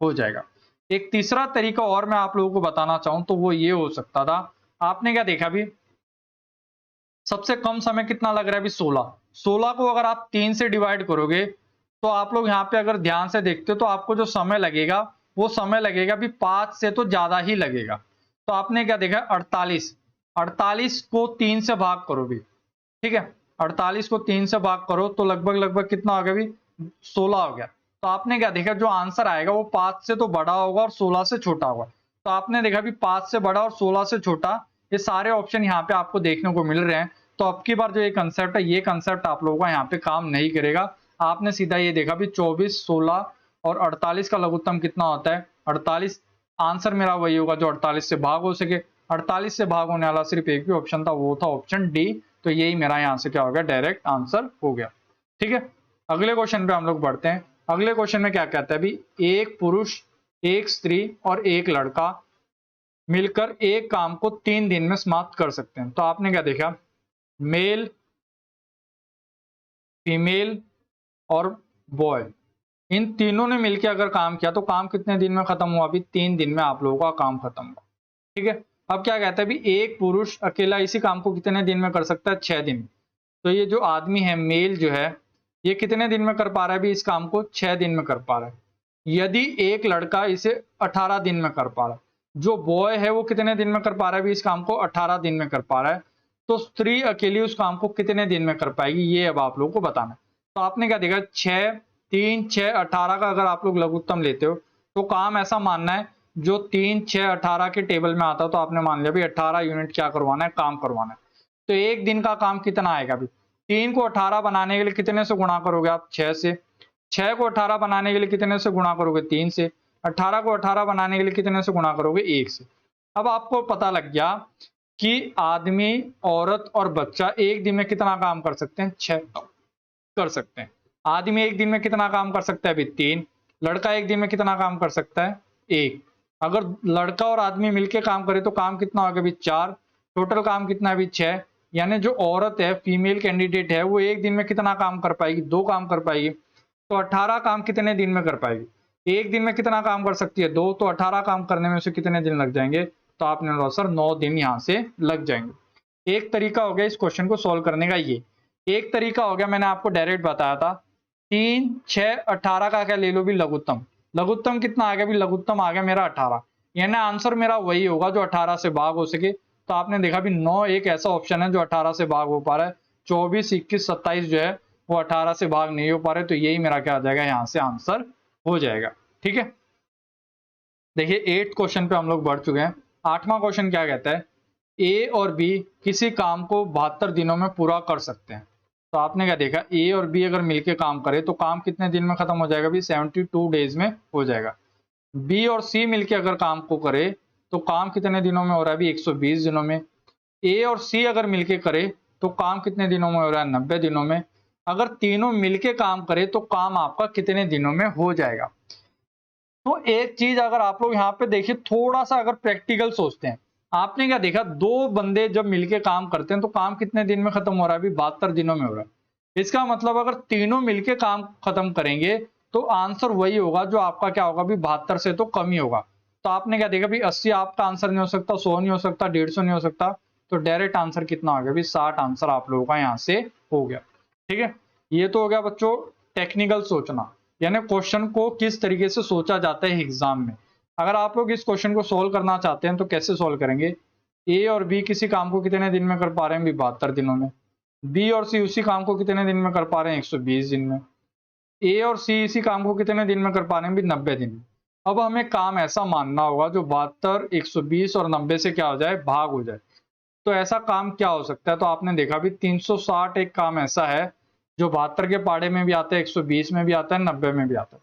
हो जाएगा। एक तीसरा तरीका और मैं आप लोगों को बताना चाहूं तो वो ये हो सकता था। आपने क्या देखा? भी सबसे कम समय कितना लग रहा है? भी 16। 16 को अगर आप 3 से डिवाइड करोगे तो आप लोग यहाँ पे अगर ध्यान से देखते हो तो आपको जो समय लगेगा वो समय लगेगा भी 5 से तो ज्यादा ही लगेगा। तो आपने क्या देखा? 48। 48 को 3 से भाग करो भी, ठीक है। 48 को 3 से भाग करो तो लगभग लगभग कितना हो गया? भी 16 हो गया। तो आपने क्या देखा? जो आंसर आएगा वो 5 से तो बड़ा होगा और 16 से छोटा होगा। तो आपने देखा भी 5 से बड़ा और 16 से छोटा, ये सारे ऑप्शन यहाँ पे आपको देखने को मिल रहे हैं। तो अब की बार जो ये कंसेप्ट है, ये कंसेप्ट आप लोगों का यहाँ पे काम नहीं करेगा। आपने सीधा ये देखा भी 24, 16 और 48 का लघुत्तम कितना होता है? 48। आंसर मेरा वही होगा जो 48 से भाग हो सके। 48 से भाग होने वाला सिर्फ एक ही ऑप्शन था, वो था ऑप्शन डी। तो यही मेरा यहाँ से क्या हो गया? डायरेक्ट आंसर हो गया। ठीक है, अगले क्वेश्चन पे हम लोग बढ़ते हैं। अगले क्वेश्चन में क्या कहता है? भी एक पुरुष, एक स्त्री और एक लड़का मिलकर एक काम को 3 दिन में समाप्त कर सकते हैं। तो आपने क्या देखा? मेल, फीमेल और बॉय, इन तीनों ने मिलकर अगर काम किया तो काम कितने दिन में खत्म हुआ? अभी 3 दिन में आप लोगों का काम खत्म हुआ। ठीक है, अब क्या कहता है? भी एक पुरुष अकेला इसी काम को कितने दिन में कर सकता है? 6 दिन। तो ये जो आदमी है, मेल जो है, ये कितने दिन में कर पा रहा है? भी इस काम को 6 दिन में कर पा रहा है। यदि एक लड़का इसे 18 दिन में कर पा रहा है, जो बॉय है वो कितने दिन में कर पा रहा है? भी इस काम को 18 दिन में कर पा रहा है। तो स्त्री अकेली उस काम को कितने दिन में कर पाएगी? ये अब आप लोगों को बताना है। तो आपने क्या देखा? 6, 3, 6, 18 का अगर आप लोग लघुत्तम लेते हो तो काम ऐसा मानना है जो 3, 6, 18 के टेबल में आता, तो आपने मान लिया भी 18 यूनिट क्या करवाना है? काम करवाना है। तो एक दिन का काम कितना आएगा? अभी 3 को 18 बनाने के लिए कितने से गुणा करोगे आप? 6 से। 6 को 18 बनाने के लिए कितने से गुणा करोगे? 3 से। 18 को 18 बनाने के लिए कितने से गुणा करोगे? 1 से। अब आपको पता लग गया कि आदमी, औरत और बच्चा एक दिन में कितना काम कर सकते हैं? 6 कर सकते हैं। आदमी एक दिन में कितना काम कर सकता है? अभी 3। लड़का एक दिन में कितना काम कर सकता है? 1। अगर लड़का और आदमी मिलकर काम करे तो काम कितना होगा? अभी 4। टोटल काम कितना है? अभी 6। यानी जो औरत है, फीमेल कैंडिडेट है, वो एक दिन में कितना काम कर पाएगी? 2 काम कर पाएगी। तो 18 काम कितने दिन में कर पाएगी? एक दिन में कितना काम कर सकती है? 2। तो 18 काम करने में उसे कितने दिन लग जाएंगे? तो आपने बोला सर 9 दिन यहाँ से लग जाएंगे। एक तरीका हो गया इस क्वेश्चन को सोल्व करने का। ये एक तरीका हो गया, मैंने आपको डायरेक्ट बताया था। 3, 6, 18 का क्या ले लो भी? लघुत्तम। लघुत्तम कितना आ गया? भी लघुत्तम आ गया मेरा 18। यानी आंसर मेरा वही होगा जो 18 से भाग हो सके। तो आपने देखा भी 9 एक ऐसा ऑप्शन है जो 18 से भाग हो पा रहा है। 24, 21, 27 जो है वो 18 से भाग नहीं हो पा रहे। तो यही मेरा क्या आ जाएगा? यहाँ से आंसर हो जाएगा। ठीक है, देखिए 8th क्वेश्चन पे हम लोग बढ़ चुके हैं। 8वां क्वेश्चन क्या कहता है? ए और बी किसी काम को 72 दिनों में पूरा कर सकते हैं। तो आपने क्या देखा? ए और बी अगर मिलके काम करे तो काम कितने दिन में खत्म हो जाएगा? भी 72 डेज में हो जाएगा। बी और सी मिलके अगर काम को करे तो काम कितने दिनों में हो रहा है? भी 120 दिनों में। ए और सी अगर मिलके करे तो काम कितने दिनों में हो रहा है? 90 दिनों में। अगर तीनों मिलके काम करे तो काम आपका कितने दिनों में हो जाएगा? तो एक चीज अगर आप लोग यहाँ पे देखिए, थोड़ा सा अगर प्रैक्टिकल सोचते हैं, आपने क्या देखा? 2 बंदे जब मिलके काम करते हैं तो काम कितने दिन में खत्म हो रहा है? अभी 72 दिनों में हो रहा है। इसका मतलब अगर तीनों मिलके काम खत्म करेंगे तो आंसर वही होगा जो आपका क्या होगा? भी 72 से तो कम ही होगा। तो आपने क्या देखा? भी 80 आपका आंसर नहीं हो सकता, 100 नहीं हो सकता, 150 नहीं हो सकता। तो डायरेक्ट आंसर कितना हो गया भी 60 आंसर आप लोगों का यहाँ से हो गया। ठीक है, ये तो हो गया बच्चों टेक्निकल सोचना, यानी क्वेश्चन को किस तरीके से सोचा जाता है एग्जाम में। अगर आप लोग इस क्वेश्चन को सोल्व करना चाहते हैं तो कैसे सोल्व करेंगे, ए और बी किसी काम को कितने दिन में कर पा रहे हैं भी 72 दिनों में, बी और सी उसी काम को कितने दिन में कर पा रहे हैं 120 दिन में, ए और सी इसी काम को कितने दिन में कर पा रहे हैं भी 90 दिन में। अब हमें काम ऐसा मानना होगा जो 72, 120 और 90 से क्या हो जाए भाग हो जाए। तो ऐसा काम क्या हो सकता है, तो आपने देखा भी 360 एक काम ऐसा है जो 72 के पाड़े में भी आता है, 120 में भी आता है, 90 में भी आता है।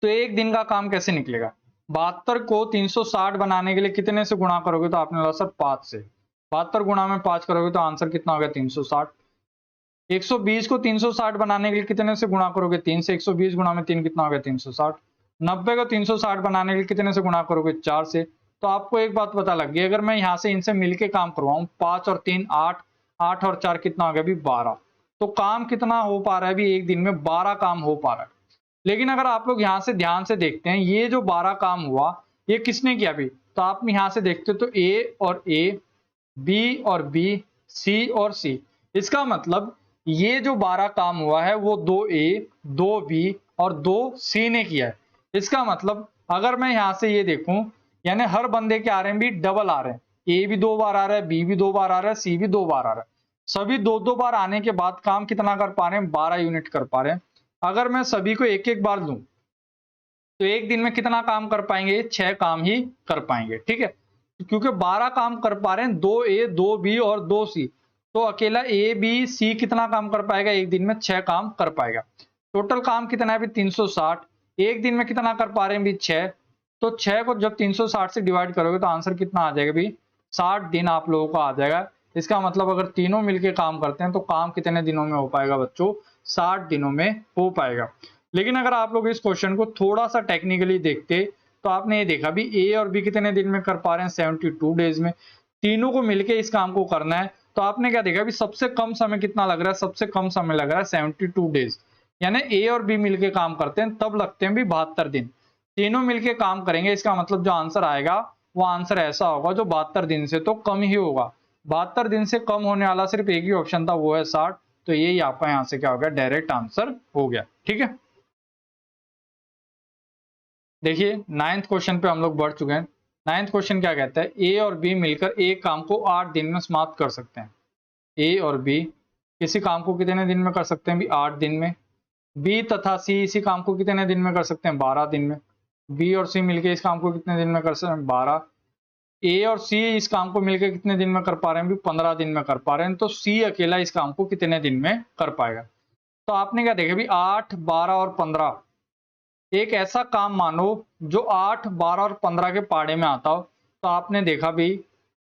तो एक दिन का काम कैसे निकलेगा, 72 को 360 बनाने के लिए कितने से गुणा करोगे, तो आपने बोला सर 5 से, 72 गुणा में 5 करोगे तो आंसर कितना हो गया 360। 120 को 360 बनाने के लिए कितने से गुणा करोगे 3 से, 120 गुणा में 3 कितना हो गया 360। 90 को 360 बनाने के लिए कितने से गुणा करोगे 4 से। तो आपको एक बात पता लग गई, अगर मैं यहाँ से इनसे मिलके काम करवाऊं 5 और 3 8, 8 और 4 कितना हो गया भी 12। तो काम कितना हो पा रहा है भी एक दिन में 12 काम हो पा रहा है। लेकिन अगर आप लोग यहाँ से ध्यान से देखते हैं ये जो 12 काम हुआ ये किसने किया भी, तो आप यहाँ से देखते हो तो ए और ए, बी और बी, सी और सी। इसका मतलब ये जो 12 काम हुआ है वो 2A, 2B और 2C ने किया है। इसका मतलब अगर मैं यहाँ से ये देखूं, यानी हर बंदे के आ रहे हैं भी डबल आ रहे हैं, ए भी 2 बार आ रहा है, बी भी 2 बार आ रहा है, सी भी 2 बार आ रहा है। सभी 2-2 बार आने के बाद काम कितना कर पा रहे हैं 12 यूनिट कर पा रहे हैं। अगर मैं सभी को एक एक बार लूं तो एक दिन में कितना काम कर पाएंगे, 6 काम ही कर पाएंगे। ठीक है, क्योंकि 12 काम कर पा रहे हैं 2A, 2B और 2C, तो अकेला ए बी सी कितना काम कर पाएगा एक दिन में 6 काम कर पाएगा। टोटल काम कितना है भी 360, एक दिन में कितना कर पा रहे हैं भी 6। तो 6 को जब 360 से डिवाइड करोगे तो आंसर कितना आ जाएगा भी 60 दिन आप लोगों को आ जाएगा। इसका मतलब अगर तीनों मिलके काम करते हैं तो काम कितने दिनों में हो पाएगा बच्चों, 60 दिनों में हो पाएगा। लेकिन अगर आप लोग इस क्वेश्चन को थोड़ा सा टेक्निकली देखते तो आपने ये देखा भी ए और बी कितने दिन में कर पा रहे हैं 72 डेज में, तीनों को मिलके इस काम को करना है। तो आपने क्या देखा भी सबसे कम समय कितना लग रहा है, सबसे कम समय लग रहा है 72 डेज, यानी ए और बी मिलके काम करते हैं तब लगते हैं भी 72 दिन। तीनों मिलके काम करेंगे, इसका मतलब जो आंसर आएगा वो आंसर ऐसा होगा जो 72 दिन से तो कम ही होगा। 72 दिन से कम होने वाला सिर्फ एक ही ऑप्शन था, वो है 60। तो यही आपका यहाँ से क्या हो गया डायरेक्ट आंसर हो गया। ठीक है, देखिए 9th क्वेश्चन पे हम लोग बढ़ चुके हैं। 9th क्वेश्चन क्या कहता है, ए और बी मिलकर एक काम को 8 दिन में समाप्त कर सकते हैं। ए और बी किसी काम को कितने दिन में कर सकते हैं भी 8 दिन में। बी तथा सी इसी काम को कितने दिन में कर सकते हैं 12 दिन में। बी और सी मिलकर इस काम को कितने दिन में कर सकते हैं 12। ए और सी इस काम को मिलकर कितने दिन में कर पा रहे हैं भी 15 दिन में कर पा रहे हैं। तो सी अकेला इस काम को कितने दिन में कर पाएगा। तो आपने क्या देखा भी 8, 12 और 15 एक ऐसा काम मानो जो 8, 12 और 15 के पाड़े में आता हो। तो आपने देखा भी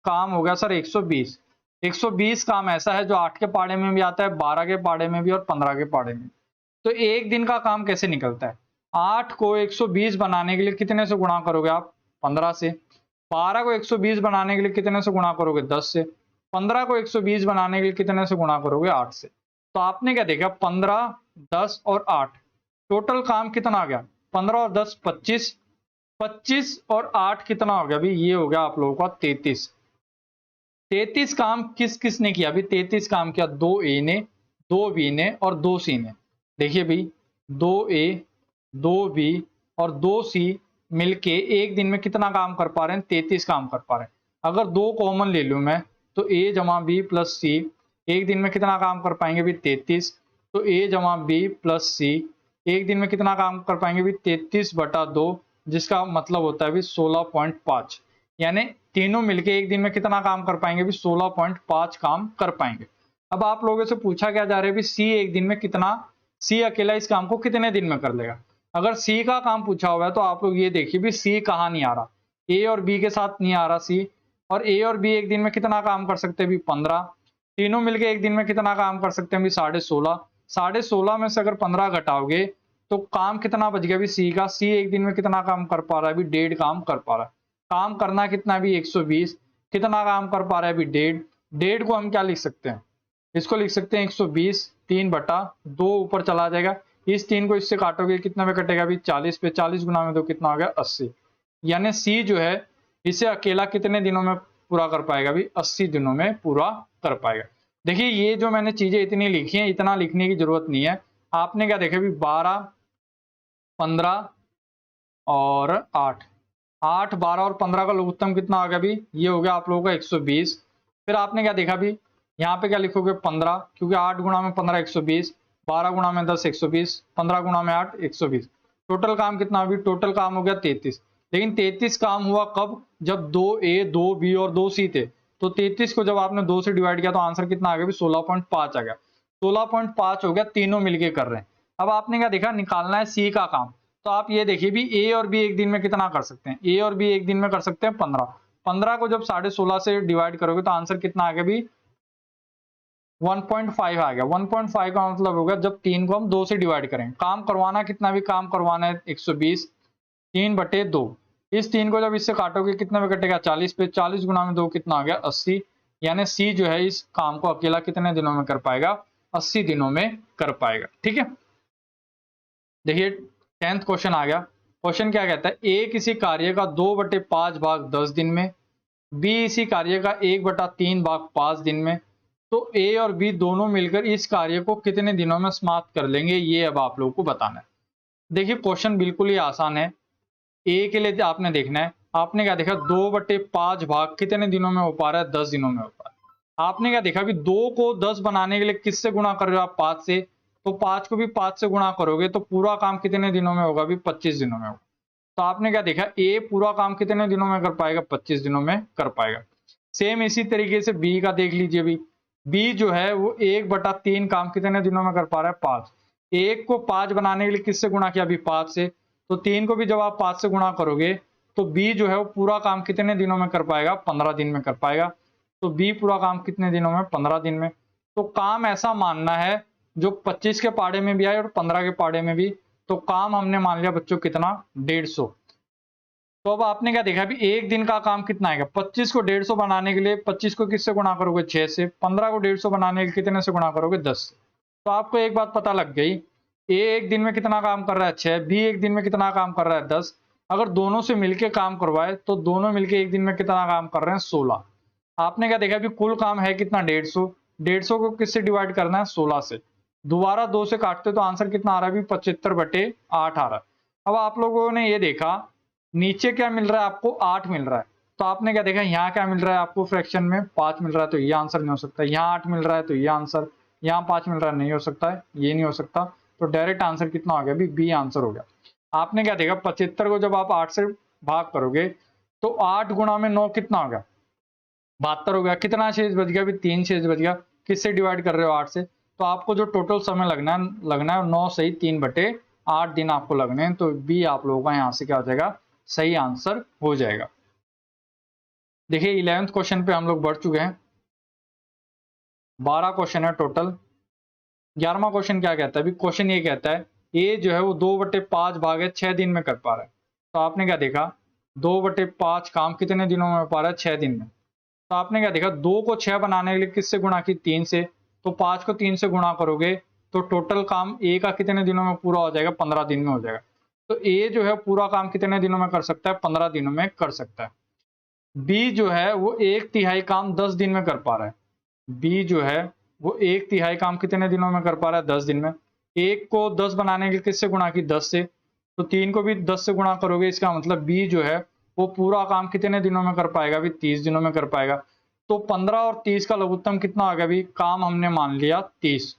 काम हो गया सर 120। 120 काम ऐसा है जो 8 के पाड़े में भी आता है, 12 के पाड़े में भी और 15 के पाड़े में। तो एक दिन का काम कैसे निकलता है, 8 को 120 बनाने के लिए कितने से गुणा करोगे आप 15 से। 12 को 120 बनाने के लिए कितने से गुणा करोगे 10 से। 15 को 120 बनाने के लिए कितने से गुणा करोगे 8 से। तो आपने क्या देखा 15, 10 और 8 टोटल काम कितना आ गया 15 और 10 25, 25 और 8 कितना हो गया अभी ये हो गया आप लोगों का 33। 33 काम किस किस ने किया अभी, 33 काम किया 2A ने, 2B ने और 2C ने। देखिए भाई 2A, 2B और 2C मिलके एक दिन में कितना काम कर पा रहे हैं 33 काम कर पा रहे हैं। अगर 2 कॉमन ले लूं मैं तो A जमा B प्लस C एक दिन में कितना काम कर पाएंगे भी 33। तो A जमा B प्लस C एक दिन में कितना काम कर पाएंगे भी 33/2, जिसका मतलब होता है भी 16.5। यानी तीनों मिलके एक दिन में कितना काम कर पाएंगे भी 16.5 काम कर पाएंगे। अब आप लोगों से पूछा क्या जा रहा है भी सी एक दिन में कितना, सी अकेला इस काम को कितने दिन में कर लेगा। अगर सी का काम पूछा हुआ है तो आप लोग ये देखिए भी सी कहाँ नहीं आ रहा, ए और बी के साथ नहीं आ रहा सी। और ए और बी एक दिन में कितना काम कर सकते हैं भी 15। तीनों मिलके एक दिन में कितना काम कर सकते हैं भी 16.5। 16.5 में से अगर 15 घटाओगे तो काम कितना बच गया भी सी का, सी एक दिन में कितना काम कर पा रहा है भी 1.5 काम कर पा रहा है। काम करना कितना भी 120, कितना काम कर पा रहा है भी 1.5। 1.5 को हम क्या लिख सकते हैं, इसको लिख सकते हैं 120 3/2 ऊपर चला जाएगा। इस 3 को इससे काटोगे कितना में कटेगा भी 40 पे 40 गुना में तो कितना हो गया 80। यानी सी जो है इसे अकेला कितने दिनों में पूरा कर पाएगा? अभी 80 दिनों में पूरा कर पाएगा। देखिए ये जो मैंने चीजें इतनी लिखी हैं, इतना लिखने की जरूरत नहीं है। आपने क्या देखा, अभी 12, 15 और 8, 8, 12 और 15 का लघुत्तम कितना आ गया? अभी ये हो गया आप लोगों का 120। फिर आपने क्या देखा, अभी यहाँ पे क्या लिखोगे? 15, क्योंकि 8 गुणा में 15 120, 12 गुणा में 10 120, 15 गुणा में 8 120। टोटल काम कितना? अभी टोटल काम हो गया 33। लेकिन 33 काम हुआ कब? जब 2A 2B और 2C थे। तो 33 को जब आपने 2 से डिवाइड किया तो आंसर कितना आ गया? 16.5 आ गया। 16.5 हो गया, तीनों मिलके कर रहे हैं। अब आपने क्या देखा, निकालना है C का काम। तो आप ये देखिए भी A और B एक दिन में कितना कर सकते हैं? A और B एक दिन में कर सकते हैं 15। 15 को जब 16.5 से डिवाइड करोगे तो आंसर कितना आ गया? भी 1.5 आ गया। 1.5 का मतलब होगा जब 3 को हम 2 से डिवाइड करें। काम करवाना कितना? भी काम करवाना है 120, 3/2। इस 3 को जब इससे काटोगे कितने में कटेगा? 40 पे। 40 गुना में 2 कितना आ गया? 80। यानी सी जो है इस काम को अकेला कितने दिनों में कर पाएगा? 80 दिनों में कर पाएगा। ठीक है, देखिए 10th क्वेश्चन आ गया। क्वेश्चन क्या कहता है? ए किसी कार्य का 2/5 भाग 10 दिन में, बी इसी कार्य का 1/3 भाग 5 दिन में, तो ए और बी दोनों मिलकर इस कार्य को कितने दिनों में समाप्त कर लेंगे? ये अब आप लोगों को बताना है। देखिए क्वेश्चन बिल्कुल ही आसान है। ए के लिए आपने देखना है, आपने क्या देखा? 2/5 भाग कितने दिनों में हो पा रहा है? 10 दिनों में हो पा रहा है। आपने क्या देखा? अभी 2 को 10 बनाने के लिए किससे गुणा कर रहे हो आप? 5 से। तो 5 को भी 5 से गुणा करोगे तो पूरा काम कितने दिनों में होगा? अभी 25 दिनों में होगा। तो आपने क्या देखा? ए पूरा काम कितने दिनों में कर पाएगा? 25 दिनों में कर पाएगा। सेम इसी तरीके से बी का देख लीजिए। भी बी जो है वो 1/3 काम कितने दिनों में कर पा रहा है? 5। 1 को 5 बनाने के लिए किससे गुणा किया? अभी 5 से। तो 3 को भी जब आप 5 से गुणा करोगे तो बी जो है वो पूरा काम कितने दिनों में कर पाएगा? 15 दिन में कर पाएगा। तो बी पूरा काम कितने दिनों में? 15 दिन में। तो काम ऐसा मानना है जो 25 के पाड़े में भी आए और 15 के पाड़े में भी। तो काम हमने मान लिया बच्चों कितना? 150। तो अब आपने क्या देखा? अभी एक दिन का काम कितना आएगा? 25 को 150 बनाने के लिए 25 को किससे गुणा करोगे? 6 से। 15 को 150 बनाने के लिए कितने से गुणा करोगे? 10 से। तो आपको एक बात पता लग गई, ए एक दिन में कितना काम कर रहा है? 6। बी एक दिन में कितना काम कर रहा है? 10। अगर दोनों से मिलके काम करवाए तो दोनों मिलके एक दिन में कितना काम कर रहे हैं? 16। आपने क्या देखा? अभी कुल काम है कितना? 150। 150 को किससे डिवाइड करना है? 16 से। दोबारा 2 से काटते तो आंसर कितना आ रहा है? अभी 75/8 आ रहा है। अब आप लोगों ने ये देखा नीचे क्या मिल रहा है आपको? 8 मिल रहा है। तो आपने क्या देखा? यहाँ क्या मिल रहा है आपको? फ्रैक्शन में 5 मिल रहा है, तो ये आंसर नहीं हो सकता। यहाँ 8 मिल रहा है तो ये आंसर, यहाँ 5 मिल रहा है, नहीं हो सकता है, ये नहीं हो सकता। तो डायरेक्ट आंसर कितना हो गया? अभी बी आंसर हो गया। आपने क्या देखा? 75 को जब आप 8 से भाग करोगे तो 8 गुणा में 9 कितना हो गया? 72 हो गया। कितना शेष बच गया? अभी 3 शेष बच गया। किससे डिवाइड कर रहे हो? 8 से। तो आपको जो टोटल समय लगना है 9 सही 3/8 दिन आपको लगने हैं। तो बी आप लोगों का यहाँ से क्या हो जाएगा? सही आंसर हो जाएगा। देखिए 11th क्वेश्चन पे हम लोग बढ़ चुके हैं। 12 क्वेश्चन है टोटल। 11वां क्वेश्चन क्या कहता है? अभी क्वेश्चन ये कहता है ए जो है वो 2/5 भाग है 6 दिन में कर पा रहा है। तो आपने क्या देखा? 2/5 काम कितने दिनों में हो पा रहा है? 6 दिन में। तो आपने क्या देखा? 2 को 6 बनाने के लिए किससे गुणा की? 3 से। तो 5 को 3 से गुणा करोगे तो टोटल काम ए का कितने दिनों में पूरा हो जाएगा? 15 दिन में हो जाएगा। तो ए जो है पूरा काम कितने दिनों में कर सकता है? 15 दिनों में कर सकता है। बी जो है वो 1/3 काम 10 दिन में कर पा रहा है। बी जो है वो 1/3 काम कितने दिनों में कर पा रहा है? 10 दिन में। 1 को 10 बनाने के लिए किससे गुणा की? 10 से। तो 3 को भी 10 से गुणा करोगे, इसका मतलब बी जो है वो पूरा काम कितने दिनों में कर पाएगा? अभी 30 दिनों में कर पाएगा। तो 15 और 30 का लघुत्तम कितना आ गया? अभी काम हमने मान लिया 30।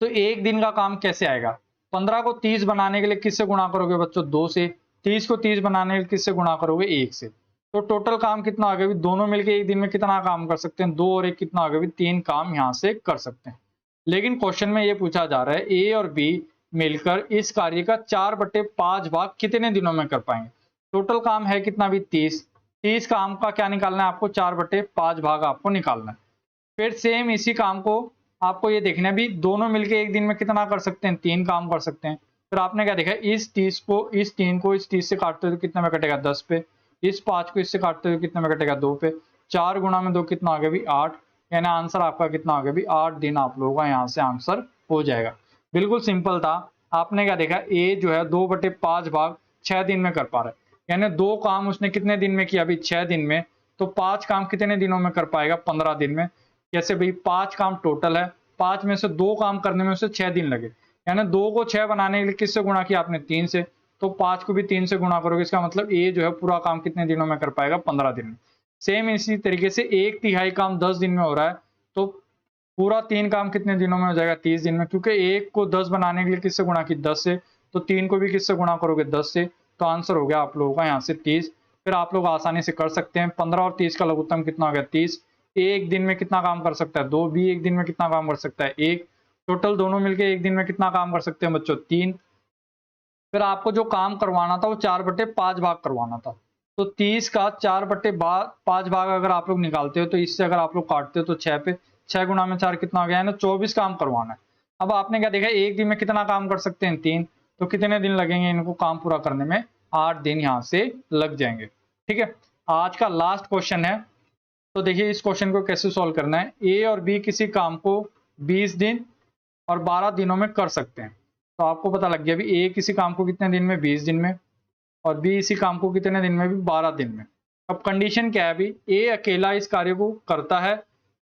तो एक दिन का काम कैसे आएगा? 15 को 30 बनाने के लिए किससे गुणा करोगे बच्चों? 2 से। 30 को 30 बनाने के लिए किससे गुणा करोगे? 1 से। तो टोटल काम कितना आ गया? दोनों मिलकर एक दिन में कितना काम कर सकते हैं? 2 और 1 कितना आ गया? 3 काम यहां से कर सकते हैं। लेकिन क्वेश्चन में ये पूछा जा रहा है ए और बी मिलकर इस कार्य का 4/5 भाग कितने दिनों में कर पाएंगे? टोटल काम है कितना? भी 30। 30 काम का क्या निकालना है आपको? 4/5 भाग आपको निकालना है। फिर सेम इसी काम को आपको ये देखना है भी दोनों मिलके एक दिन में कितना कर सकते हैं? 3 काम कर सकते हैं। फिर आपने क्या देखा? इस 30 को इस 3 को इस 30 से काटते हुए कितने में कटेगा? 10 पे। इस 5 को इससे काटते हुए कितने में कटेगा? 2 पे। 4 गुणा में 2 कितना आ गया? भी 8। यानी आंसर आपका कितना आ गया? भी 8 दिन आप लोगों का यहाँ से आंसर हो जाएगा। बिल्कुल सिंपल था। आपने क्या देखा? ए जो है 2/5 भाग 6 दिन में कर पा रहा है। यानी 2 काम उसने कितने दिन में किया? अभी 6 दिन में। तो 5 काम कितने दिनों में कर पाएगा? 15 दिन में। कैसे भाई? 5 काम टोटल है, 5 में से 2 काम करने में उसे 6 दिन लगे, यानी 2 को 6 बनाने के लिए किससे गुणा किया आपने? 3 से। तो 5 को भी 3 से गुणा करोगे, इसका मतलब ए जो है पूरा काम कितने दिनों में कर पाएगा? 15 दिन में। सेम इसी तरीके से 1/3 काम 10 दिन में हो रहा है, तो पूरा 3 काम कितने दिनों में हो जाएगा? 30 दिन में, क्योंकि 1 को 10 बनाने के लिए किससे गुणा की? 10 से। तो 3 को भी किससे गुणा करोगे? 10 से। तो आंसर हो गया आप लोगों का यहाँ से 30। फिर आप लोग आसानी से कर सकते हैं, 15 और 30 का लघुत्तम कितना हो गया? 30। एक दिन में कितना काम कर सकता है? 2। बी एक दिन में कितना काम कर सकता है? 1। टोटल दोनों मिलके एक दिन में कितना काम कर सकते हैं बच्चों? 3। फिर आपको जो काम करवाना था वो 4/5 भाग करवाना था, तो 30 का 4/5 भाग अगर आप लोग निकालते हो, तो इससे अगर आप लोग काटते हो तो 6 पे 6 गुना में 4 कितना हो गया है ना? 24 काम करवाना है। अब आपने क्या देखा, एक दिन में कितना काम कर सकते हैं? 3। तो कितने दिन लगेंगे इनको काम पूरा करने में? 8 दिन यहाँ से लग जाएंगे। ठीक है, आज का लास्ट क्वेश्चन है, तो देखिए इस क्वेश्चन को कैसे सॉल्व करना है। ए और बी किसी काम को 20 दिन और 12 दिनों में कर सकते हैं, तो आपको पता लग गया भी ए किसी काम को कितने दिन में? 20 दिन में, और बी इसी काम को कितने दिन में? भी 12 दिन में। अब कंडीशन क्या है? भी ए अकेला इस कार्य को करता है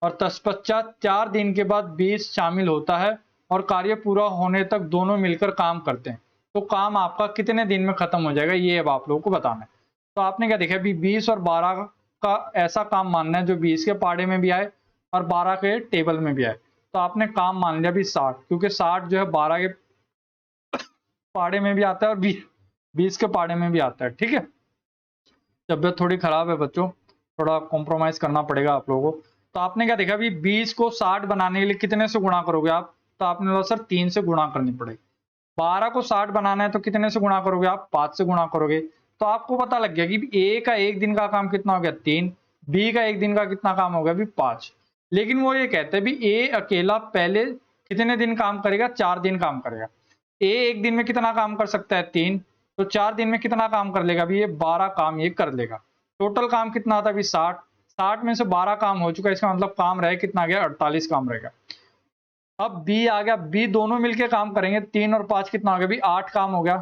और तत्पश्चात 4 दिन के बाद 20 शामिल होता है और कार्य पूरा होने तक दोनों मिलकर काम करते हैं, तो काम आपका कितने दिन में खत्म हो जाएगा? ये अब आप लोगों को बताना है। तो आपने क्या देखा, भी 20 और 12 का ऐसा काम मानना है जो 20 के पाड़े में भी आए और 12 के टेबल में भी आए। तो आपने काम मान लिया भी 60, क्योंकि 60 जो है 12 के पाड़े में भी आता है और 20 के पाड़े में भी आता है। ठीक है, तबियत थोड़ी खराब है बच्चों, थोड़ा कॉम्प्रोमाइज करना पड़ेगा आप लोगों को। तो आपने क्या देखा, भी 20 को 60 बनाने के लिए कितने से गुणा करोगे आप? तो आपने बोला सर 3 से गुणा करनी पड़ेगी। 12 को 60 बनाना है तो कितने से गुणा करोगे आप? 5 से गुणा करोगे। तो आपको पता लग गया कि ए का एक दिन का काम कितना हो गया? 3। बी का एक दिन का कितना काम हो गया? भी 5। लेकिन वो ये कहते हैं भी ए अकेला पहले कितने दिन काम करेगा? 4 दिन काम करेगा। ए एक दिन में कितना काम कर सकता है? 3। तो 4 दिन में कितना काम कर लेगा? भी ये 12 काम ये कर लेगा। टोटल काम कितना आता है? भी 60। 60 में से 12 काम हो चुका है, इसका मतलब काम रह कितना गया? 48 काम रहेगा। अब बी आ गया, बी दोनों मिलके काम करेंगे, 3 और 5 कितना हो गया? भी 8 काम हो गया।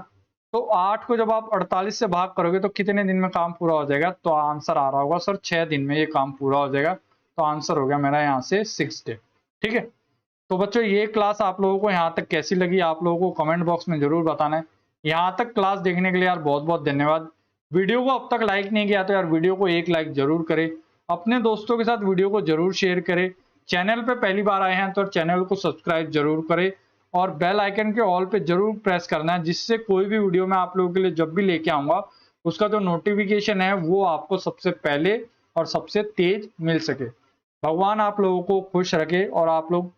तो 8 को जब आप 48 से भाग करोगे तो कितने दिन में काम पूरा हो जाएगा? तो आंसर आ रहा होगा सर 6 दिन में ये काम पूरा हो जाएगा। तो आंसर हो गया मेरा यहाँ से 6 डे। ठीक है, तो बच्चों ये क्लास आप लोगों को यहाँ तक कैसी लगी आप लोगों को कमेंट बॉक्स में जरूर बताना है। यहाँ तक क्लास देखने के लिए यार बहुत बहुत धन्यवाद। वीडियो को अब तक लाइक नहीं किया तो यार वीडियो को एक लाइक जरूर करें, अपने दोस्तों के साथ वीडियो को जरूर शेयर करें। चैनल पे पहली बार आए हैं तो चैनल को सब्सक्राइब जरूर करें और बेल आइकन के ऑल पे जरूर प्रेस करना है, जिससे कोई भी वीडियो मैं आप लोगों के लिए जब भी लेके आऊंगा उसका जो नोटिफिकेशन है वो आपको सबसे पहले और सबसे तेज मिल सके। भगवान आप लोगों को खुश रखे और आप लोग